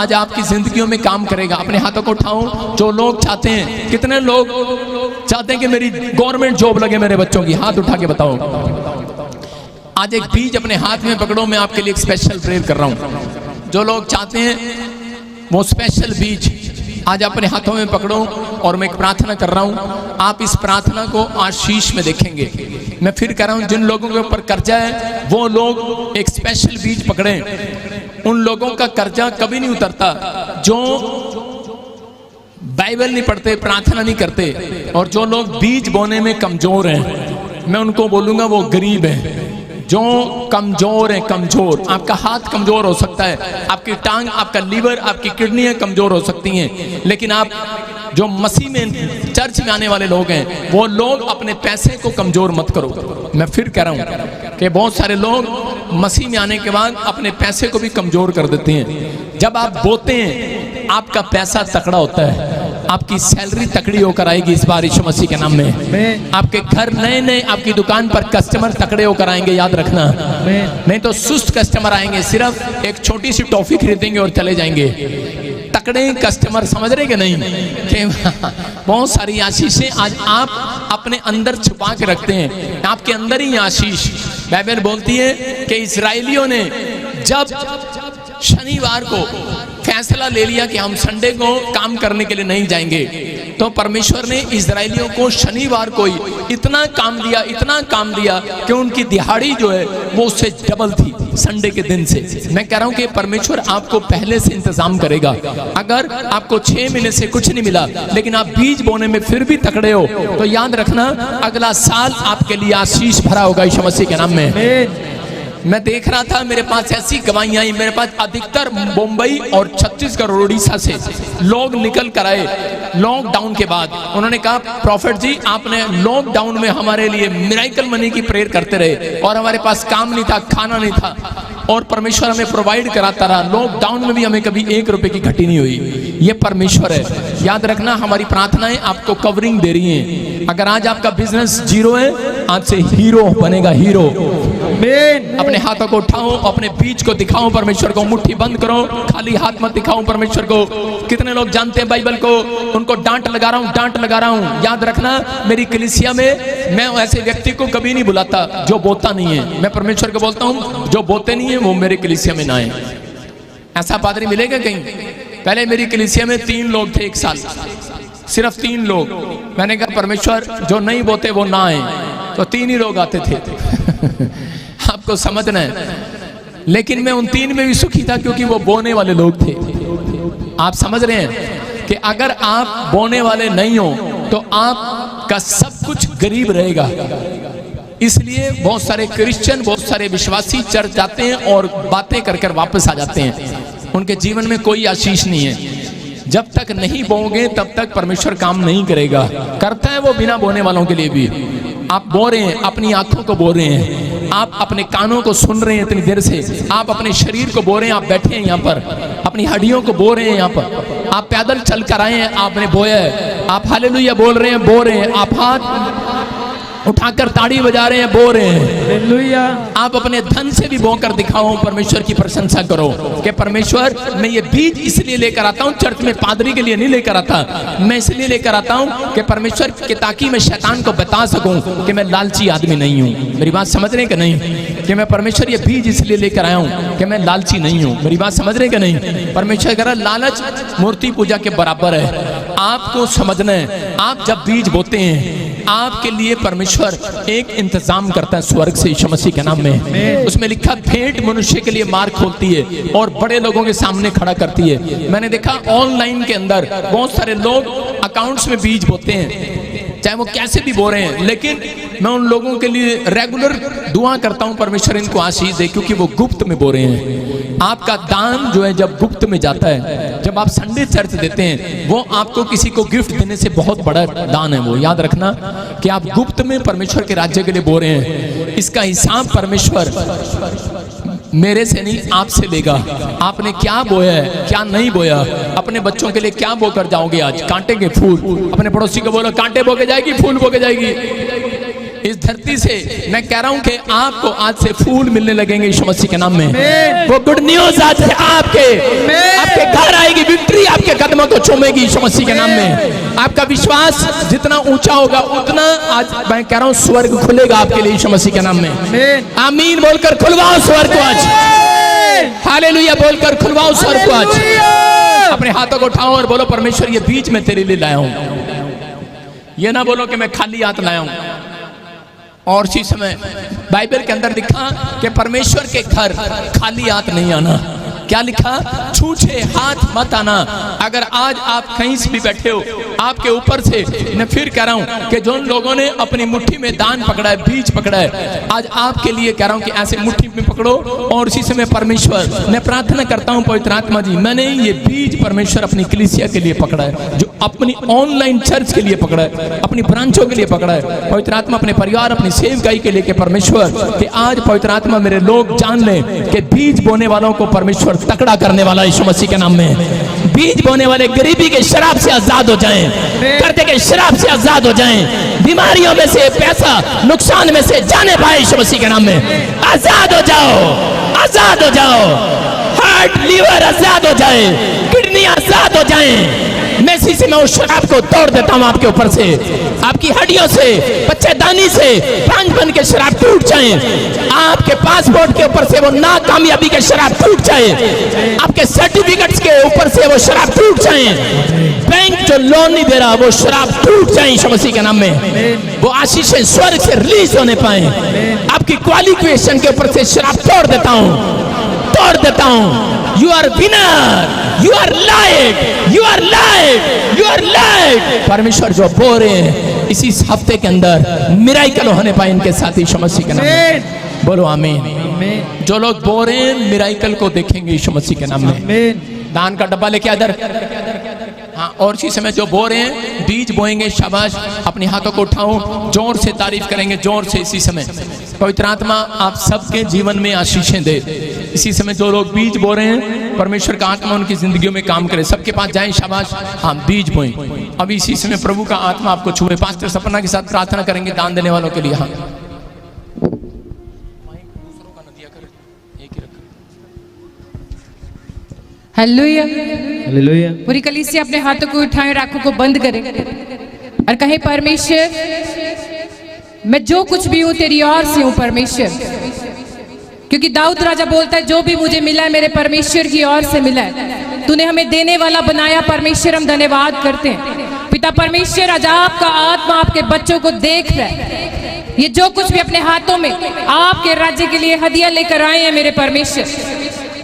आज आपकी जिंदगियों में काम करेगा। अपने हाथों को उठाओ जो लोग चाहते हैं। कितने लोग चाहते हैं कि मेरी गवर्नमेंट जॉब लगे मेरे बच्चों की? हाथ उठा के बताओ। आज एक बीज अपने हाथ में पकड़ो, मैं आपके लिए एक स्पेशल प्रेयर कर रहा हूं। जो लोग चाहते हैं वो स्पेशल बीज आज अपने हाथों में पकड़ो और मैं एक प्रार्थना कर रहा हूं। आप इस प्रार्थना को आशीष में देखेंगे। मैं फिर कह रहा हूं, जिन लोगों के ऊपर कर्जा है वो लोग एक स्पेशल बीज पकड़ें। उन लोगों का कर्जा कभी नहीं उतरता जो बाइबल नहीं पढ़ते, प्रार्थना नहीं करते, और जो लोग बीज बोने में कमजोर हैं मैं उनको बोलूंगा वो गरीब हैं। जो कमजोर है, कमजोर, आपका हाथ कमजोर हो सकता है, आपकी टांग, आपका लीवर, आपकी किडनियां कमजोर हो सकती हैं, लेकिन आप जो मसीह में चर्च में आने वाले लोग हैं वो लोग अपने पैसे को कमजोर मत करो। मैं फिर कह रहा हूं कि बहुत सारे लोग मसीह में आने के बाद अपने पैसे को भी कमजोर कर देते हैं। जब आप बोते हैं आपका पैसा तकड़ा होता है, आपकी सैलरी तकड़ी होकर आएगी इस बार यीशु मसीह के नाम में। आपके घर नए नए, आपकी दुकान पर कस्टमर तकड़े होकर आएंगे, याद रखना। नहीं तो सुस्त कस्टमर आएंगे, सिर्फ एक छोटी सी टॉफी खरीदेंगे और चले जाएंगे। तकड़े कस्टमर, समझ रहे कि नहीं? कि बहुत सारी आशीषें आज आप अपने अंदर छुपा के रखते हैं, आपके अंदर ही आशीष। बाइबल बोलती है कि इस्राएलियों ने जब शनिवार को फैसला ले लिया कि हम संडे को काम करने के लिए नहीं जाएंगे, तो परमेश्वर ने इजरायलियों को शनिवार को ही इतना काम दिया, इतना काम दिया कि उनकी दिहाड़ी जो है वो उससे डबल थी संडे के दिन से। मैं कह रहा हूं कि परमेश्वर आपको पहले से इंतजाम करेगा। अगर आपको 6 महीने से कुछ नहीं मिला लेकिन आप बीज बोने में फिर भी तकड़े हो, तो याद रखना अगला साल आपके लिए आशीष भरा होगा यीशु मसीह के नाम में। मैं देख रहा था, मेरे पास ऐसी गवाहियां आई, मेरे पास अधिकतर मुंबई और छत्तीसगढ़ और उड़ीसा से लोग निकल कर आए लॉकडाउन के बाद। उन्होंने कहा प्रॉफिट जी आपने लॉकडाउन में हमारे लिए मिरेकल मनी की प्रेयर करते रहे और हमारे पास काम नहीं था, खाना नहीं था, और परमेश्वर हमें प्रोवाइड कराता रहा। लॉकडाउन में भी हमें कभी 1 रुपए की घटी नहीं हुई। ये परमेश्वर है। याद रखना हमारी प्रार्थनाएं आपको कवरिंग दे रही हैं। अगर आज आपका बिजनेस जीरो है, आज से हीरो बनेगा, हीरो। अपने हाथों को उठाओ, अपने बीज को दिखाओ परमेश्वर को, मुट्ठी बंद करो, खाली हाथ मत दिखाओ परमेश्वर को। कितने लोग जानते हैं बाइबल को? उनको डांट लगा रहा हूं, डांट लगा रहा हूं। याद रखना मेरी कलीसिया में मैं ऐसे व्यक्ति को कभी नहीं बुलाता जो बोता नहीं है। मैं परमेश्वर को बोलता हूं जो बोते नहीं है वो मेरे कलीसिया में ना आए। ऐसा पादरी मिलेगा कहीं? पहले मेरी कलीसिया में 3 लोग थे एक साल, सिर्फ 3 लोग। मैंने कहा परमेश्वर जो नहीं बोते वो ना आए, तो 3 ही लोग आते थे। आपको समझना है। लेकिन मैं उन 3 में भी सुखी था क्योंकि वो बोने वाले लोग थे। आप समझ रहे हैं कि अगर आप बोने वाले नहीं हो तो आपका सब कुछ गरीब रहेगा। इसलिए बहुत सारे क्रिश्चियन, बहुत सारे विश्वासी चर्च जाते हैं और बातें कर कर वापस आ जाते हैं। उनके जीवन में कोई आशीष नहीं है। जब तक नहीं बोओगे तब तक परमेश्वर काम नहीं करेगा। करता है वो बिना बोने वालों के लिए भी। आप बो रहे हैं, अपनी आंखों को बो रहे हैं, आप अपने कानों को सुन रहे हैं इतनी देर से, आप अपने शरीर को बो रहे हैं, आप बैठे हैं यहाँ पर, अपनी हड्डियों को बो रहे हैं यहाँ पर, आप पैदल चल कर आए हैं, आपने बोया है, आप हालेलुया बोल रहे हैं, बो रहे हैं, आप हाथ उठाकर ताड़ी बजा रहे हैं, बो रहे हैं, हालेलुया। आप अपने धन से भी बोकर दिखाओ, परमेश्वर की प्रशंसा करो कि परमेश्वर मैं ये बीज इसलिए लेकर आता हूँ, चर्च में पादरी के लिए नहीं लेकर आता, मैं इसलिए लेकर आता हूँ कि परमेश्वर के, ताकि मैं शैतान को बता सकूं कि मैं लालची आदमी नहीं हूँ। मेरी बात समझ रहे कि नहीं? कि मैं परमेश्वर ये बीज इसलिए लेकर आया हूँ कि मैं लालची नहीं हूँ। मेरी बात समझ रहे कि नहीं? परमेश्वर कह रहा लालच मूर्ति पूजा के बराबर है। आपको समझना है, आप जब बीज बोते हैं आपके लिए परमेश्वर एक इंतजाम करता है स्वर्ग से यीशु मसीह के नाम में। उसमें लिखा भेंट मनुष्य के लिए मार्ग खोलती है और बड़े लोगों के सामने खड़ा करती है। मैंने देखा ऑनलाइन के अंदर बहुत सारे लोग अकाउंट्स में बीज बोते हैं, चाहे वो कैसे भी बो रहे हैं, लेकिन मैं उन लोगों के लिए रेगुलर दुआ करता हूं परमेश्वर इनको आशीष दे, क्योंकि वो गुप्त में बो रहे हैं। आपका दान जो है जब गुप्त में जाता है, जब आप संडे चर्च देते हैं, वो आपको किसी को गिफ्ट देने से बहुत बड़ा दान है। वो याद रखना कि आप गुप्त में परमेश्वर के राज्य के लिए बो रहे हैं। इसका हिसाब परमेश्वर मेरे से नहीं आपसे लेगा। आपने क्या बोया है, क्या नहीं बोया, अपने बच्चों के लिए क्या बो कर जाओगे आज? कांटे के फूल। अपने पड़ोसी को बोलो कांटे बो के जाएगी, फूल बो के जाएगी। इस धरती से मैं कह रहा हूं कि आपको आज से फूल मिलने लगेंगे यीशु मसीह के नाम में। वो गुड न्यूज आज आपके घर चूमेगी यीशु मसीह के नाम में। आपका विश्वास जितना ऊंचा होगा उतना आज मैं कह रहा हूं स्वर्ग खुलेगा आपके लिए यीशु मसीह के नाम में। आमीन बोलकर खुलवाओ स्वर्ग को आज, हालेलुया बोलकर खुलवाओ स्वर्ग को आज। अपने हाथों को उठाओ और बोलो परमेश्वर ये बीज मैं तेरे लिए लाया हूं। ये ना बोलो कि मैं खाली हाथ लाया हूं। और इसी समय बाइबल के अंदर लिखा कि परमेश्वर के घर खाली हाथ नहीं आना। क्या लिखा? छूछे हाथ मत आना। अगर आज आप कहीं से भी बैठे हो, आपके ऊपर से मैं फिर कह रहा हूं कि जो लोगों ने अपनी मुट्ठी में दान पकड़ा है, बीज पकड़ा है, आज आपके लिए कह रहा हूं कि ऐसे मुट्ठी में पकड़ो। और इसी समय परमेश्वर मैं प्रार्थना करता हूं पवित्र आत्मा जी, मैंने ये बीज परमेश्वर अपनी कलीसिया के लिए पकड़ा है, जो अपनी ऑनलाइन चर्च के लिए पकड़ा है, अपनी ब्रांचों के लिए पकड़ा है। पवित्र आत्मा अपने परिवार, अपनी सेवकाई के लिए परमेश्वर कि आज पवित्र आत्मा मेरे लोग जान लें कि बीज बोने वालों को परमेश्वर तकड़ा करने वाला यीशु मसीह के नाम में। बीज बोने वाले गरीबी के शराब से आजाद हो जाएं, कर्जे के शराब से आजाद हो जाएं, बीमारियों में से, पैसा नुकसान में से जाने पाए यीशु मसीह के नाम में। आजाद हो जाओ, आजाद हो जाओ। हार्ट लीवर आजाद हो जाए, किडनी आजाद हो जाए। मैं इसी से मैं उस शराब को तोड़ देता हूं आपके ऊपर से, आपकी हड्डियों से, बच्चेदानी से, पांचपन के शराब टूट जाए। आपके पासपोर्ट के ऊपर से वो नाकामयाबी के शराब टूट जाए, आपके सर्टिफिकेट्स के ऊपर से वो शराब टूट जाए। बैंक जो लोन नहीं दे रहा वो शराब टूट जाए यीशु मसीह के नाम में। वो आशीषें स्वर्ग से रिलीज होने पाए। आपकी क्वालिफिकेशन के ऊपर से शराब तोड़ देता हूं, तोड़ देता हूं। You are winner, you are light, you are light, you are light। परमेश्वर जो बोल रहे हैं इसी हफ्ते के अंदर मिराइकल होने पाए इनके साथ यीशु मसीह के नाम में। बोलो आमीन। जो लोग बोल रहे हैं मिराइकल को देखेंगे यीशु मसीह के नाम में। दान का डब्बा लेके इधर, हाँ। और इसी समय जो बो रहे हैं बीज बोएंगे, शाबाश। अपने हाथों को उठाओ, जोर से तारीफ करेंगे, जोर से। इसी समय पवित्र आत्मा आप सबके जीवन में आशीषें दे। इसी समय जो लोग बीज बो रहे हैं परमेश्वर का आत्मा उनकी जिंदगियों में काम करे। सबके पास जाएं, शाबाश। हाँ, बीज बोएं। अभी इसी समय प्रभु का आत्मा आपको छुए। पास्टर सपना के साथ प्रार्थना करेंगे दान देने वालों के लिए। हाँ, हालेलुया, हालेलुया। पूरी कलीसिया अपने हाथों को उठाएं और आंखों को बंद करें और कहें परमेश्वर मैं जो कुछ भी हूं तेरी ओर से हूं परमेश्वर। क्योंकि दाऊद राजा बोलता है जो भी मुझे मिला है मेरे परमेश्वर की ओर से मिला है। तूने हमें देने वाला बनाया परमेश्वर, हम धन्यवाद करते हैं। पिता परमेश्वर आज आपका आत्मा आपके बच्चों को देख रहा है। ये जो कुछ भी अपने हाथों में आपके राज्य के लिए हदिया लेकर आए हैं मेरे परमेश्वर,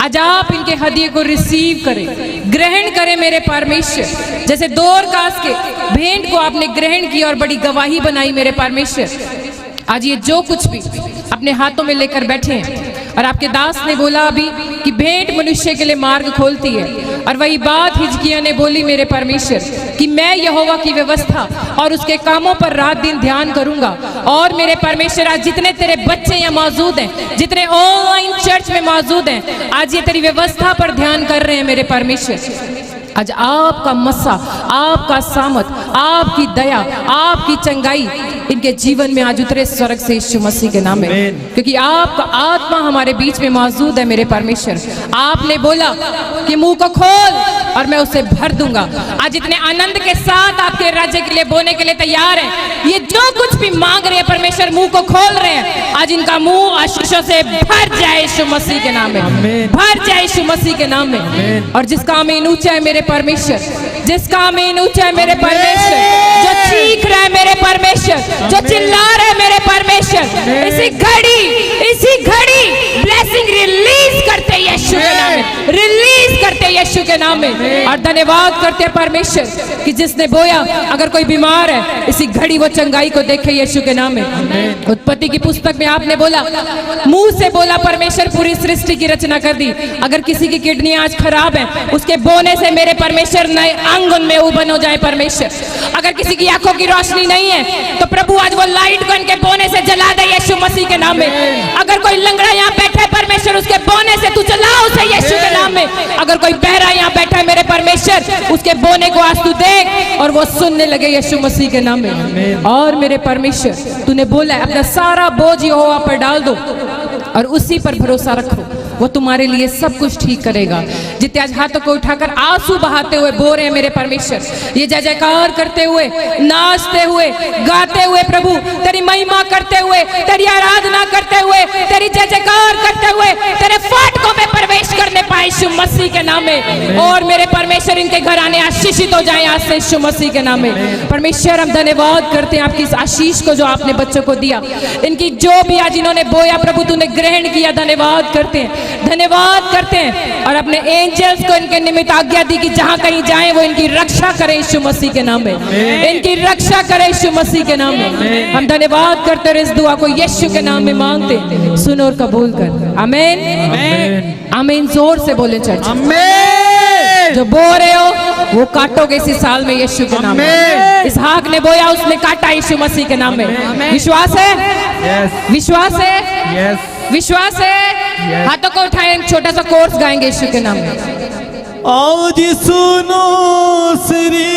आज आप इनके हदिये को रिसीव करें, ग्रहण करें मेरे परमेश्वर। जैसे दोरकास के भेंट को आपने ग्रहण किया और बड़ी गवाही बनाई मेरे परमेश्वर, आज ये जो कुछ भी अपने हाथों में लेकर बैठे हैं। और आपके दास ने बोला अभी कि भेंट मनुष्य के लिए मार्ग खोलती है, और वही बात हिजकिय्याह ने बोली मेरे परमेश्वर कि मैं यहोवा की व्यवस्था और उसके कामों पर रात दिन ध्यान करूंगा। और मेरे परमेश्वर आज जितने तेरे बच्चे यहाँ मौजूद हैं, जितने ऑनलाइन चर्च में मौजूद हैं, आज ये तेरी व्यवस्था पर ध्यान कर रहे हैं मेरे परमेश्वर। आज आपका मस्सा, आपका सामत, आपकी दया, आपकी चंगाई इनके जीवन में आज उतरे स्वर्ग से यीशु मसीह के नाम में। क्योंकि आपका आत्मा हमारे बीच में मौजूद है मेरे परमेश्वर। आपने बोला कि मुंह को खोल और मैं उसे भर दूंगा। आज इतने आनंद के साथ आपके राज्य के लिए बोने के लिए तैयार हैं। ये जो कुछ भी मांग रहे हैं परमेश्वर मुंह को खोल रहे हैं, आज इनका मुंह आशीषों से भर जाए यीशु मसीह के नाम में, भर जाए यीशु मसीह के नाम में। और जिसका आमीन ऊंचा है मेरे परमेश्वर, जिसका आमीन ऊंचा है मेरे परमेश्वर, जो चीख रहा है मेरे परमेश्वर, जो चिल्ला रहा है मेरे परमेश्वर, इसी घड़ी ब्लेसिंग रिलीज करते यीशु के नाम में, रिलीज करते यीशु के नाम में। और धन्यवाद करते हैं परमेश्वर कि जिसने बोया, अगर कोई बीमार है इसी घड़ी वो चंगाई को देखे यीशु के नाम में। उत्पत्ति की पुस्तक में आपने बोला, मुंह से बोला परमेश्वर, पूरी सृष्टि की रचना कर दी। अगर किसी की किडनी आज खराब है, उसके बोने से मेरे परमेश्वर नए अंग उनमें उबन हो जाए परमेश्वर। अगर किसी की आंखों की रोशनी नहीं है तो प्रभु आज वो लाइट को इनके बोने से जला दे यीशु मसीह के नाम में। अगर कोई लंगड़ा यहाँ बैठा है परमेश्वर, उसके बोने से तू जला उसे यीशु के नाम में। अगर कोई बहरा यहाँ बैठा है मेरे परमेश्वर, उसके बोने को आज तू देख और वो सुनने लगे यीशु मसीह के नाम में। और मेरे परमेश्वर तूने बोला है अपना सारा बोझ यहोवा पर डाल दो और उसी पर भरोसा रखो। वो तुम्हारे लिए सब कुछ ठीक करेगा। जितने आज हाथों को उठाकर आंसू बहाते हुए बोल रहे हैं मेरे परमेश्वर, ये जय जयकार करते हुए, नाचते हुए, गाते हुए, प्रभु तेरी महिमा करते हुए, तेरी आराधना करते हुए, तेरी जय जयकार करते हुए तेरे फाटकों में प्रवेश करने पाए यीशु मसीह के नाम में। और मेरे परमेश्वर इनके घर आने आशीषित हो जाए आज से यीशु मसीह के नाम में। परमेश्वर हम धन्यवाद करते हैं आपकी इस आशीष को जो आपने बच्चों को दिया, इनकी जो भी आज इन्होंने बोया प्रभु तूने ग्रहण किया, धन्यवाद करते हैं, धन्यवाद करते हैं। और अपने एंजल्स को इनके निमित्त आज्ञा दी कि जहां कहीं जाएं वो इनकी रक्षा करें यीशु मसीह के नाम में, इनकी रक्षा करें यीशु मसीह के नाम में। हम धन्यवाद करते हैं, इस दुआ को यीशु के नाम में मांगते, सुन और कबूल कर, आमीन आमीन। जोर से बोले चर्च, जो बो रहे हो वो काटोगे इसी साल में यीशु के नाम में। इसहाक ने बोया उसने काटा यीशु मसीह के नाम में। विश्वास है? विश्वास है? विश्वास है? हाथों को उठाएं, एक छोटा सा कोर्स गाएंगे यीशु के नाम में। आज सुनो श्री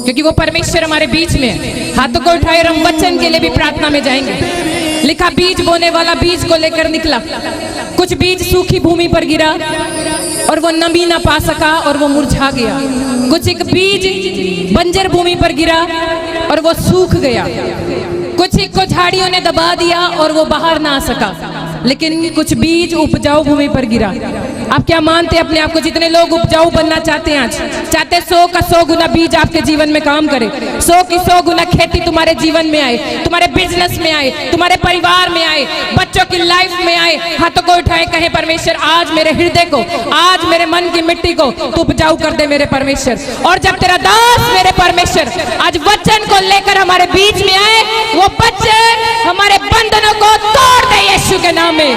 क्योंकि वो परमेश्वर हमारे बीच में है। हाथों को उठाए और हम वचन के लिए भी प्रार्थना में जाएंगे। लिखा बीज बोने वाला बीज को लेकर निकला, कुछ बीज सूखी भूमि पर गिरा और वो नमी ना पा सका और वो मुरझा गया। कुछ एक बीज बंजर भूमि पर गिरा और वो सूख गया। कुछ एक को झाड़ियों ने दबा दिया और वो बाहर ना आ सका। लेकिन कुछ बीज उपजाऊ भूमि पर गिरा। आप क्या मानते हैं अपने आप को? जितने लोग उपजाऊ बनना चाहते हैं, आज चाहते 100 का 100 गुना बीज आपके जीवन में काम करे, 100 की 100 गुना खेती तुम्हारे जीवन में आए, तुम्हारे बिजनेस में आए, तुम्हारे परिवार में आए, बच्चों की लाइफ में आए। हाथों को उठाए, कहे परमेश्वर आज मेरे हृदय को, आज मेरे मन की मिट्टी को तू उपजाऊ कर दे मेरे परमेश्वर। और जब तेरा दास मेरे परमेश्वर आज वचन को लेकर हमारे बीच में आए, वो वचन हमारे बंधनों को तोड़ दे यीशु के नाम में।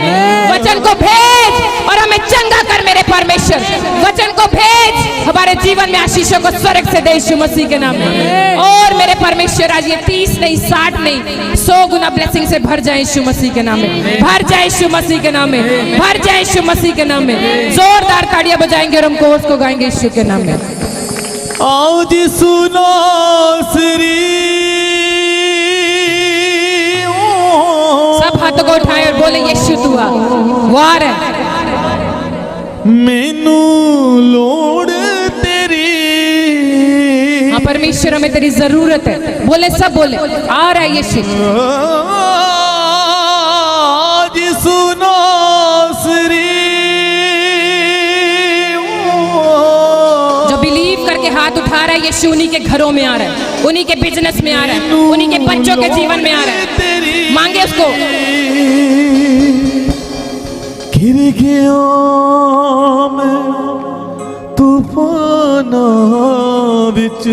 वचन को भेज और हमें चंगा कर मेरे परमेश्वर। वचन को भेज, हमारे जीवन में आशीषों को स्वर्ग से दे यीशु मसीह के नाम में। और मेरे परमेश्वर आज ये 30 नहीं, 60 नहीं, 100 गुना ब्लेसिंग से भर जाए यीशु मसीह के नाम में, भर जाए यीशु मसीह के नाम में, भर जाए यीशु मसीह के नाम में। जोरदार तालियां बजाएंगे और हम कोर्स को गाएंगे यीशु के नाम में। आज सुनो श्री सब हाथों को उठाए और बोले यीशु तू आ, वार है मैनू लोड़ तेरी। हाँ परमेश्वर हमें तेरी जरूरत है। बोले सब बोले, आ रहा है यीशु। आज सुनो श्री जो बिलीव करके हाथ उठा रहा है यीशु उन्हीं के घरों में आ रहा है, उन्हीं के बिजनेस में आ रहा है, उन्हीं के बच्चों के जीवन में आ रहा है। मांगे उसको। गिर गया मैं तूफाना विच।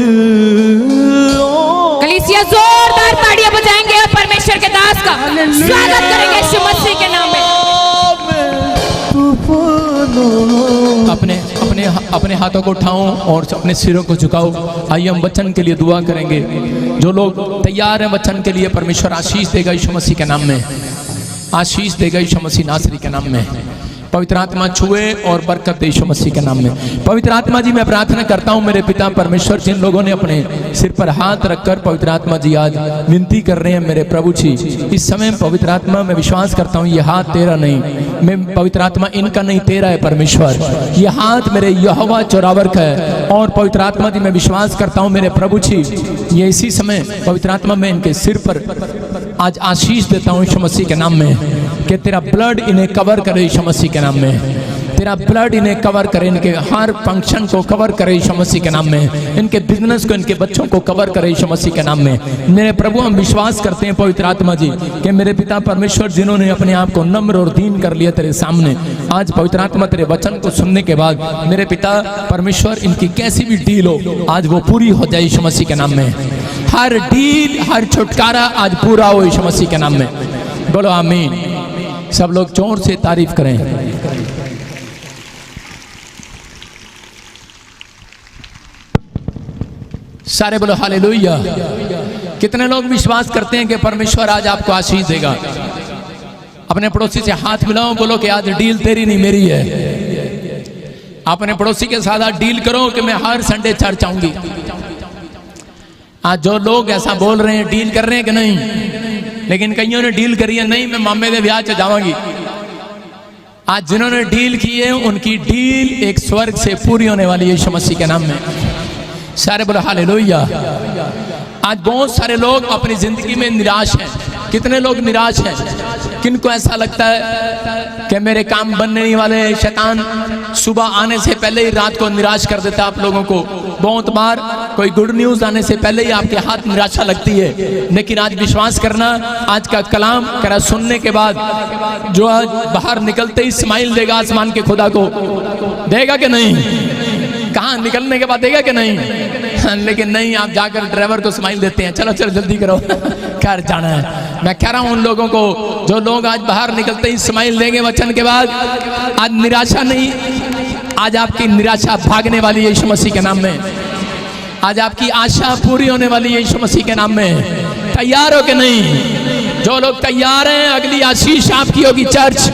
कलीसिया जोरदार ताड़ियां बजाएंगे और परमेश्वर के दास का स्वागत करेंगे यीशु मसीह के नाम में। अपने हाथों को उठाओ और अपने सिरों को झुकाओ। आइए हम वचन के लिए दुआ करेंगे। जो लोग तैयार हैं वचन के लिए, परमेश्वर आशीष देगा यीशु मसीह के नाम में, आशीष देगा यीशु मसीह नासरी के नाम में। पवित्र आत्मा छुए और बरकत दे यीशु मसीह के नाम में। पवित्र आत्मा जी मैं प्रार्थना करता हूँ मेरे पिता परमेश्वर, जिन लोगों ने अपने सिर पर हाथ रखकर पवित्र आत्मा जी आज विनती कर रहे हैं मेरे प्रभु जी, इस समय पवित्र आत्मा मैं विश्वास करता हूँ ये हाथ तेरा नहीं, मैं पवित्र आत्मा इनका नहीं तेरा है परमेश्वर। ये हाथ मेरे यहोवा चौरावर का है। और पवित्र आत्मा जी मैं विश्वास करता हूँ मेरे प्रभु जी, ये इसी समय पवित्र आत्मा मैं इनके सिर पर आज आशीष देता हूँ यीशु मसीह के नाम में, कि तेरा ब्लड इन्हें कवर करे यीशु मसीह के नाम में, तेरा ब्लड इन्हें कवर करे, इनके हर फंक्शन को कवर करे यीशु मसीह के नाम में, इनके बिजनेस को, इनके बच्चों को कवर करे यीशु मसीह के नाम में। मेरे प्रभु हम विश्वास करते हैं पवित्र आत्मा जी कि मेरे पिता परमेश्वर जिन्होंने अपने आप को नम्र और दीन कर लिया तेरे सामने, आज पवित्र आत्मा तेरे वचन को सुनने के बाद मेरे पिता परमेश्वर इनकी कैसी भी डील हो आज वो पूरी हो जाए यीशु मसीह के नाम में। हर डील, हर छुटकारा आज पूरा हो यीशु मसीह के नाम में। बोलो आमीन। सब लोग जोर से तारीफ करें। सारे बोलो हालेलुया। कितने लोग विश्वास करते हैं कि परमेश्वर आज आपको आशीष देगा? अपने पड़ोसी से हाथ मिलाओ, बोलो कि आज डील तेरी नहीं मेरी है। अपने पड़ोसी के साथ आज डील करो कि मैं हर संडे चर्च आऊंगी। आज जो लोग ऐसा बोल रहे हैं, डील कर रहे हैं कि नहीं? लेकिन कईयों ने डील करी है, नहीं मैं मामे दे ब्याह च जावांगी। आज जिन्होंने डील की है उनकी डील एक स्वर्ग से पूरी होने वाली है यीशु मसीह के नाम में। सारे बोलो हालेलुया। आज बहुत सारे लोग अपनी जिंदगी में निराश हैं। कितने लोग निराश हैं? किनको ऐसा लगता है कि मेरे काम बनने नहीं वाले, शैतान सुबह आने से पहले ही रात को निराश कर देता आप लोगों को। बहुत बार कोई गुड न्यूज आने से पहले ही आपके हाथ निराशा लगती है। लेकिन आज विश्वास करना, आज का कलाम करा सुनने के बाद जो आज बाहर निकलते ही स्माइल देगा आसमान के खुदा को, देगा कि नहीं? कहाँ निकलने के बाद देगा कि नहीं? लेकिन नहीं, आप जाकर ड्राइवर को स्माइल देते हैं, चलो चलो जल्दी करो घर जाना है। मैं कह रहा हूं उन लोगों को जो लोग आज बाहर निकलते ही स्माइल देंगे वचन के बाद, आज निराशा नहीं, आज आपकी निराशा भागने वाली है यीशु मसीह के नाम में। आज आपकी आशा पूरी होने वाली है यीशु मसीह के नाम में। तैयार हो कि नहीं? जो लोग तैयार हैं, अगली आशीष आपकी होगी चर्च।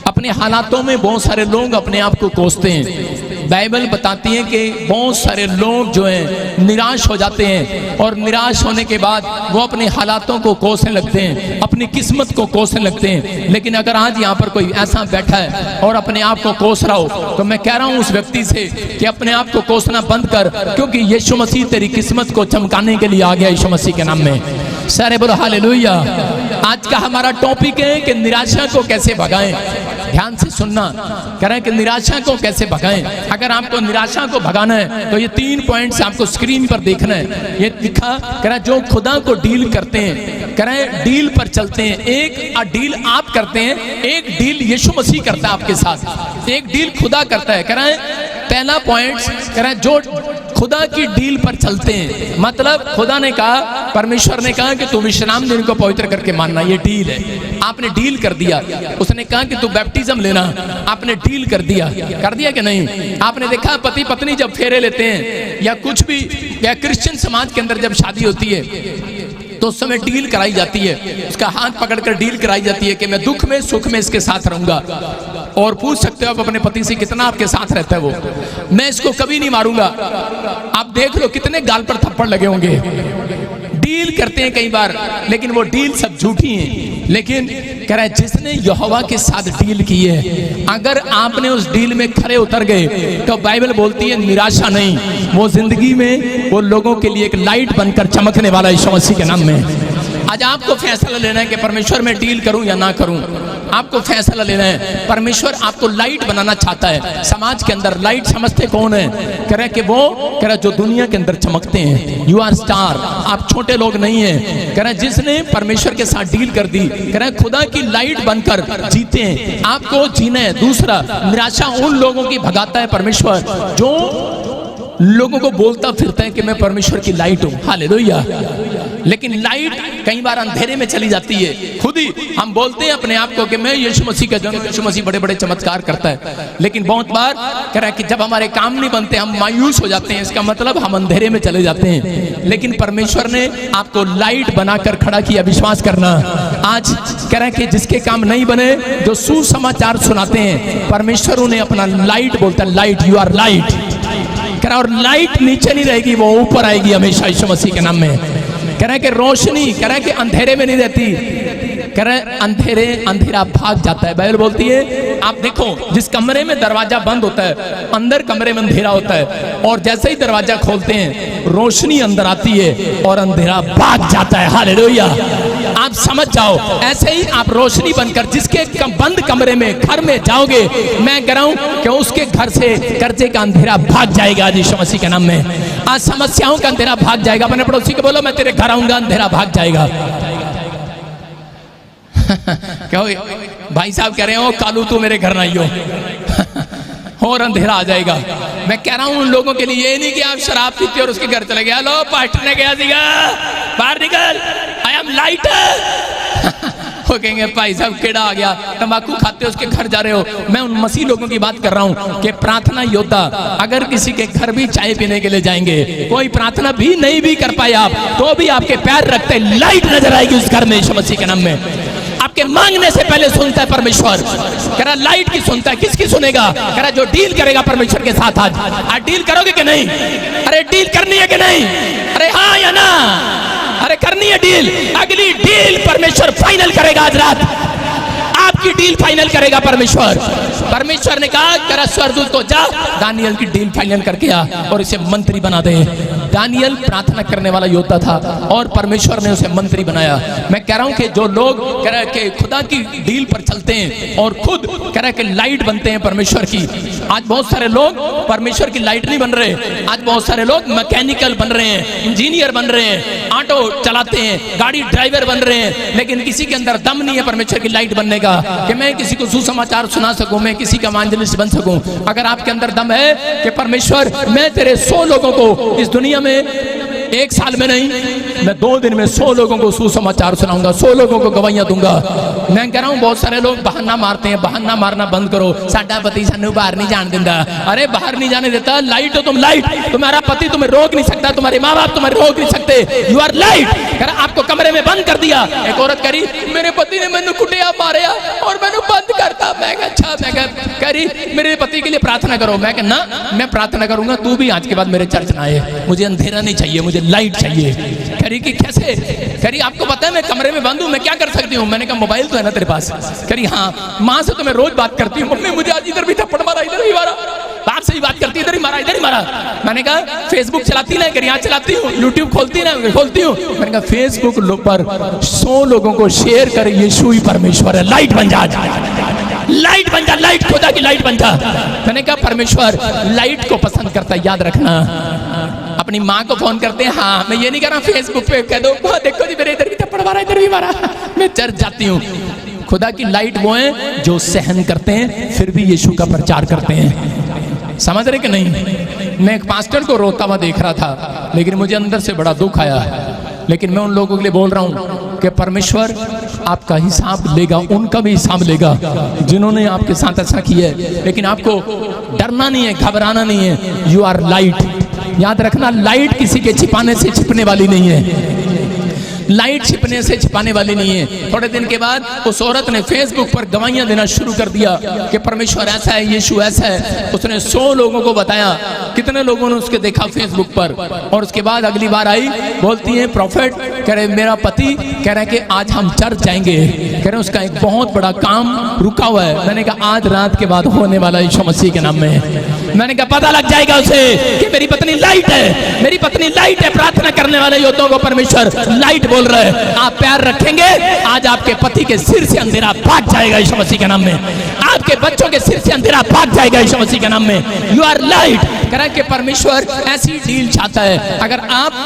अपने हालातों में बहुत सारे लोग अपने आप को कोसते हैं। बाइबल बताती है कि बहुत सारे लोग जो हैं निराश हो जाते हैं और निराश होने के बाद वो अपने हालातों को कोसने लगते हैं, अपनी किस्मत को कोसने लगते हैं। लेकिन अगर आज यहाँ पर कोई ऐसा बैठा है और अपने आप को कोस रहा हो, तो मैं कह रहा हूँ उस व्यक्ति से कि अपने आप को कोसना बंद कर, क्योंकि यीशु मसीह तेरी किस्मत को चमकाने के लिए आ गया यीशु मसीह के नाम में। सारे बोलो हालेलुया। आज का हमारा टॉपिक है कि निराशा को कैसे भगाएं। ध्यान से सुनना, कह रहे हैं कि निराशा को कैसे भगाएं। अगर आपको निराशा को भगाना है तो ये 3 पॉइंट्स आपको स्क्रीन पर देखना है। ये लिखा, कह रहा है जो खुदा को डील करते हैं, कह रहे हैं डील पर चलते हैं। एक डील आप करते हैं, एक डील यीशु मसीह करता है आपके साथ, एक डील खुदा करता है। कह रहा है पहला पॉइंट, कह रहा है जो खुदा की डील पर चलते हैं, मतलब खुदा ने कहा, परमेश्वर ने कहा कि तू विश्राम दिन को पवित्र करके मानना, ये डील है। आपने डील कर दिया। उसने कहा कि तू बैप्टिज्म लेना, आपने डील कर दिया कि नहीं? आपने देखा पति पत्नी जब फेरे लेते हैं या कुछ भी, या क्रिश्चियन समाज के अंदर जब शादी होती है तो उस समय डील कराई जाती है। उसका हाथ पकड़कर डील कराई जाती है कि मैं दुख में सुख में इसके साथ रहूंगा। और पूछ सकते हो आप अपने पति से कितना आपके साथ रहता है वो। मैं इसको कभी नहीं मारूंगा। आप देख लो कितने गाल पर थप्पड़ लगे होंगे। डील करते हैं कई बार, लेकिन वो डील सब झूठी है। लेकिन कह रहा है जिसने यहोवा के साथ डील की है, अगर आपने उस डील में खरे उतर गए तो बाइबल बोलती है निराशा नहीं, वो जिंदगी में वो लोगों के लिए एक लाइट बनकर चमकने वाला यीशु मसीह के नाम में। आज आपको फैसला लेना है कि परमेश्वर में डील करूं या ना करूं। आपको फैसला लेना है। परमेश्वर आपको लाइट बनाना चाहता है समाज के अंदर। लाइट समझते कौन है? कह रहे कि वो, कह रहे जो दुनिया के अंदर चमकते हैं। यू आर स्टार, आप छोटे लोग नहीं हैं। कह रहे जिसने परमेश्वर के साथ डील कर दी, कह रहे खुदा की लाइट बनकर जीते हैं। आपको जीना है। दूसरा, निराशा उन लोगों की भगाता है परमेश्वर जो लोगों को बोलता फिरता है कि मैं परमेश्वर की लाइट हूं। हालेलुया। लेकिन लाइट कई बार अंधेरे में चली जाती है। खुद ही हम बोलते हैं अपने आप को कि मैं यीशु मसीह का जन, यीशु मसीह बड़े बड़े चमत्कार करता है। लेकिन बहुत बार कह रहा है कि जब हमारे काम नहीं बनते हम मायूस हो जाते हैं। इसका मतलब हम अंधेरे में चले जाते हैं। लेकिन परमेश्वर ने आपको लाइट बनाकर खड़ा किया। विश्वास करना। आज कह रहा है कि जिसके काम नहीं बने, जो सुसमाचार सुनाते हैं, परमेश्वर उन्हें अपना लाइट बोलता है। Light, you are light. कह रहा और लाइट नीचे नहीं रहेगी, वो ऊपर आएगी हमेशा यीशु मसीह के नाम में। कह रहा है कि रोशनी, कह रहा है कि अंधेरे में नहीं रहती। कह रहा है अंधेरा भाग जाता है। बाइबल बोलती है, आप देखो जिस कमरे में दरवाजा बंद होता है, अंदर कमरे में अंधेरा होता है, और जैसे ही दरवाजा खोलते हैं रोशनी अंदर आती है और अंधेरा भाग जाता है। हालेलुया। आप समझ जाओ, ऐसे ही आप रोशनी बनकर जिसके बंद कमरे में घर में जाओगे, मैं कह रहा हूं कि उसके घर से कर्जे का अंधेरा भाग जाएगा आज यीशु मसीह के नाम में। आज समस्याओं का अंधेरा भाग जाएगा। अपने पड़ोसी को बोलो मैं तेरे घर आऊंगा, अंधेरा भाग जाएगा। क्या भाई साहब कह रहे हो कालू तू मेरे घर ना आइयो और अंधेरा आ जाएगा। मैं कह रहा हूं उन लोगों के लिए, ये नहीं कि आप शराब पीते और उसके घर चले गए, लो पास्टर ने कहा सीगा बाहर निकल, आई एम लाइट। वो कहेंगे भाई साहब केड़ा आ गया, तंबाकू खाते हो उसके घर जा रहे हो। मैं उन मसीह लोगों की बात कर रहा हूं कि प्रार्थना योद्धा अगर किसी के घर भी चाय पीने के लिए जाएंगे, कोई प्रार्थना भी नहीं भी कर पाए आप, तो भी आपके पैर रखते लाइट नजर आएगी उस घर में यीशु मसीह के नाम में। आपके आपके मांगने से पहले सुनता है परमेश्वर। कह रहा लाइट की सुनता है, किसकी सुनेगा? कह रहा जो डील करेगा परमेश्वर के साथ। आज डील करोगे कि नहीं? अरे डील करनी है कि नहीं? अरे हाँ या ना? अरे करनी है डील। अगली डील परमेश्वर फाइनल करेगा आज रात। आपकी डील फाइनल करेगा परमेश्वर। परमेश्वर ने कहा तेरा स्वर्गदूत को जा दानियल की डील फाइनल करके आ और इसे मंत्री बना दे। दानियल प्रार्थना करने वाला योद्धा था और परमेश्वर ने उसे मंत्री बनाया। मैं कह रहा हूं कि जो लोग कह रहे कि खुदा की डील पर चलते हैं और खुद कह रहे कि लाइट बनते हैं परमेश्वर की। आज बहुत सारे लोग परमेश्वर की लाइट नहीं बन रहे। आज बहुत सारे लोग मैकेनिकल बन रहे हैं, इंजीनियर बन रहे हैं, ऑटो चलाते हैं, गाड़ी ड्राइवर बन रहे हैं, लेकिन किसी के अंदर दम नहीं है परमेश्वर की लाइट बनने का कि मैं किसी को सुसमाचार सुना सकूं, मैं किसी का इवांजेलिस्ट बन सकूं। अगर आपके अंदर दम है कि परमेश्वर मैं तेरे 100 लोगों को इस दुनिया में 1 साल में नहीं, मैं 2 दिन में 100 लोगों को सुसमाचार सुनाऊंगा, 100 लोगों को गवाहियां दूंगा। मैं कह रहा हूं बहुत सारे लोग बहाना मारते हैं। बहाना मारना बंद करो। साडा पति सानू बाहर नहीं जाने देता। अरे बाहर नहीं जाने देता, लाइट हो तुम, लाइट। तुम्हारा पति तुम्हें रोक नहीं सकता, तुम्हारे माँ बाप तुम्हें रोक नहीं सकते। You are light. आपको कमरे में बंद कर दिया। एक औरत करी मेरे पति ने मैंने कुटिया मारिया और मैंने बंद करता। मैं अच्छा, मैं करी मेरे पति के लिए प्रार्थना करो। मैं कह ना मैं प्रार्थना करूंगा, तू भी आज के बाद मेरे चर्च ना आए। मुझे अंधेरा नहीं चाहिए, मुझे लाइट चाहिए। करी कि कैसे? करी आपको पता है मैं कमरे में बंद हूं, मैं क्या कर सकती हूँ? मैंने कहा मोबाइल तो है ना तेरे पास? करी हाँ। माँ से तो मैं रोज बात करती हूँ, मम्मी मुझे आज इधर भी थप्पड़ मारा, इधर भी मारा। बाप से ही बात करती, इधर ही मारा, इधर ही मारा। मैंने कहा फेसबुक चलाती ना? करी यहाँ चलाती हूँ। यूट्यूब खोलती ना? खोलती हूँ। मैंने कहा फेसबुक पर 100 लोगों को शेयर कर, यीशु ही परमेश्वर है। लाइट बन जा, लाइट बन जा, लाइट खुदा की लाइट बन जा। मैंने कहा परमेश्वर लाइट को पसंद करता है, याद रखना। अपनी माँ को फोन करते हैं, हाँ मैं ये नहीं कह रहा फेसबुक पे कह दो देखो जी मेरे इधर भी थप्पड़ मारा, इधर भी मारा। मैं चर्च जाती हूँ। खुदा की लाइट वो है जो सहन करते हैं फिर भी यीशु का प्रचार करते हैं। समझ रहे कि नहीं? मैं एक पास्टर को रोता हुआ देख रहा था, लेकिन मुझे अंदर से बड़ा दुख आया। लेकिन मैं उन लोगों के लिए बोल रहा हूँ कि परमेश्वर आपका हिसाब लेगा, उनका भी हिसाब लेगा जिन्होंने आपके साथ ऐसा किया है। लेकिन आपको डरना नहीं है, घबराना नहीं है। You are light. याद रखना लाइट किसी के छिपाने से छिपने वाली नहीं है। लाइट छिपने से छिपाने वाली नहीं है। थोड़े दिन के बाद उस औरत ने फेसबुक पर गवाहियां देना शुरू कर दिया कि परमेश्वर ऐसा है, यीशु ऐसा है। उसने 100 लोगों को बताया। कितने लोगों ने उसके देखा फेसबुक पर। और उसके बाद अगली बार आई, बोलती है प्रॉफिट, कह रहे मेरा पति कह रहे कि आज हम चर्च जाएंगे। कह रहे उसका एक बहुत बड़ा काम रुका हुआ है। मैंने कहा आज रात के बाद होने वाला यीशु मसीह के नाम में। मैंने कहा पता लग जाएगा उसे कि मेरी पत्नी लाइट है, मेरी पत्नी लाइट है। प्रार्थना करने वाले योद्धाओं को परमेश्वर लाइट बोल रहा है। आप प्यार रखेंगे, आज आपके पति के सिर से अंधेरा भाग जाएगा यीशु मसीह के नाम में। आपके बच्चों के सिर से अंधेरा भाग जाएगा यीशु मसीह के नाम में। You are light. कह रहा है कि परमेश्वर ऐसी डील चाहता है।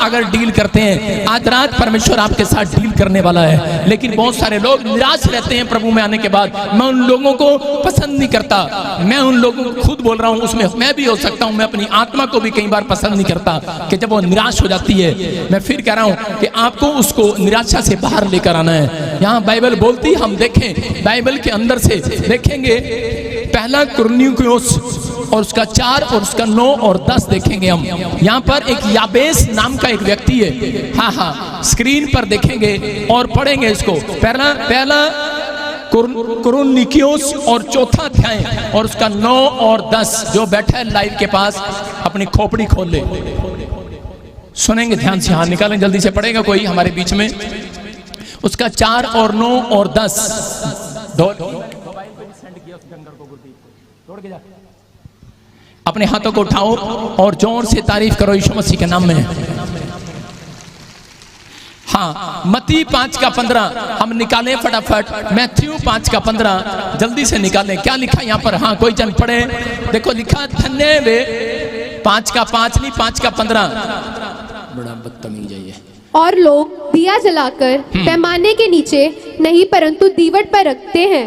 अगर डील करते हैं, आज रात परमेश्वर आपके साथ डील करने वाला है। लेकिन बहुत सारे लोग निराश रहते हैं प्रभु में आने के बाद। मैं उन लोगों को पसंद नहीं करता। मैं उन लोगों को खुद बोल रहा हूं, उसमें मैं भी हो सकता हूं। मैं अपनी आत्मा को भी कई बार पसंद नहीं करता कि जब वो निराश हो जाती है। मैं फिर कह रहा हूं कि आपको उसको निराशा से बाहर लेकर आना है। यहाँ बाइबल बोलती, हम देखें बाइबल के अंदर से देखेंगे, पहला कुरिन्थियोस और उसका 4 और उसका 9 और 10 देखेंगे हम। यहाँ पर एक याबेस नाम का एक व्यक्ति है। हाँ स्क्रीन पर देखेंगे और पढ़ेंगे इसको। पहला कुरिन्थियोस और 4था अध्याय और उसका 9 और 10। जो बैठा है लाइव के पास अपनी खोपड़ी खोल ले, सुनेंगे ध्यान से। हाँ निकालें जल्दी से, पढ़ेगा कोई हमारे बीच में। उसका 4 और 9 और 10 अपने हाथों को उठाओ और जोर से तारीफ करो यीशु मसीह के नाम में। हाँ मत्ती 5 का 15 हम निकालें फटाफट। मैथ्यू 5 का 15 जल्दी से निकालें। क्या लिखा यहाँ पर? हाँ कोई जन पढ़े। देखो लिखा, धन्य वे 5 का 5 नहीं 5 का 15। बड़ा बदतमीज है ये। और लोग दिया जलाकर पैमाने के नीचे नहीं परंतु दीवट पर रखते हैं,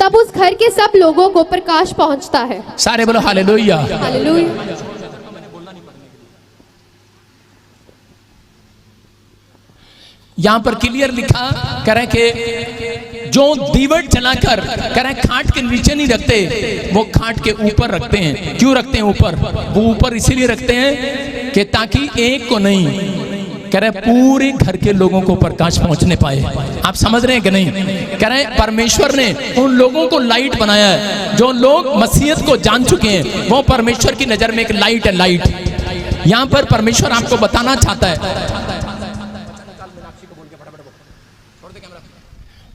तब उस घर के सब लोगों को प्रकाश पहुंचता है। सारे बोलो हालेलुया। हालेलुया। यहां पर क्लियर लिखा कह रहे कि जो दीवट जलाकर कह रहे खाट के नीचे नहीं रखते, वो खाट के ऊपर रखते हैं। क्यों रखते हैं ऊपर? वो ऊपर इसीलिए रखते हैं कि ताकि एक को नहीं कह रहे पूरे घर के लोगों को प्रकाश पहुंचने पाए। आप समझ रहे हैं कि नहीं? कह रहे परमेश्वर ने उन लोगों को लाइट बनाया है जो लोग मसीहत को जान चुके हैं। वो परमेश्वर की नजर में एक लाइट है। लाइट यहां पर परमेश्वर आपको बताना चाहता है।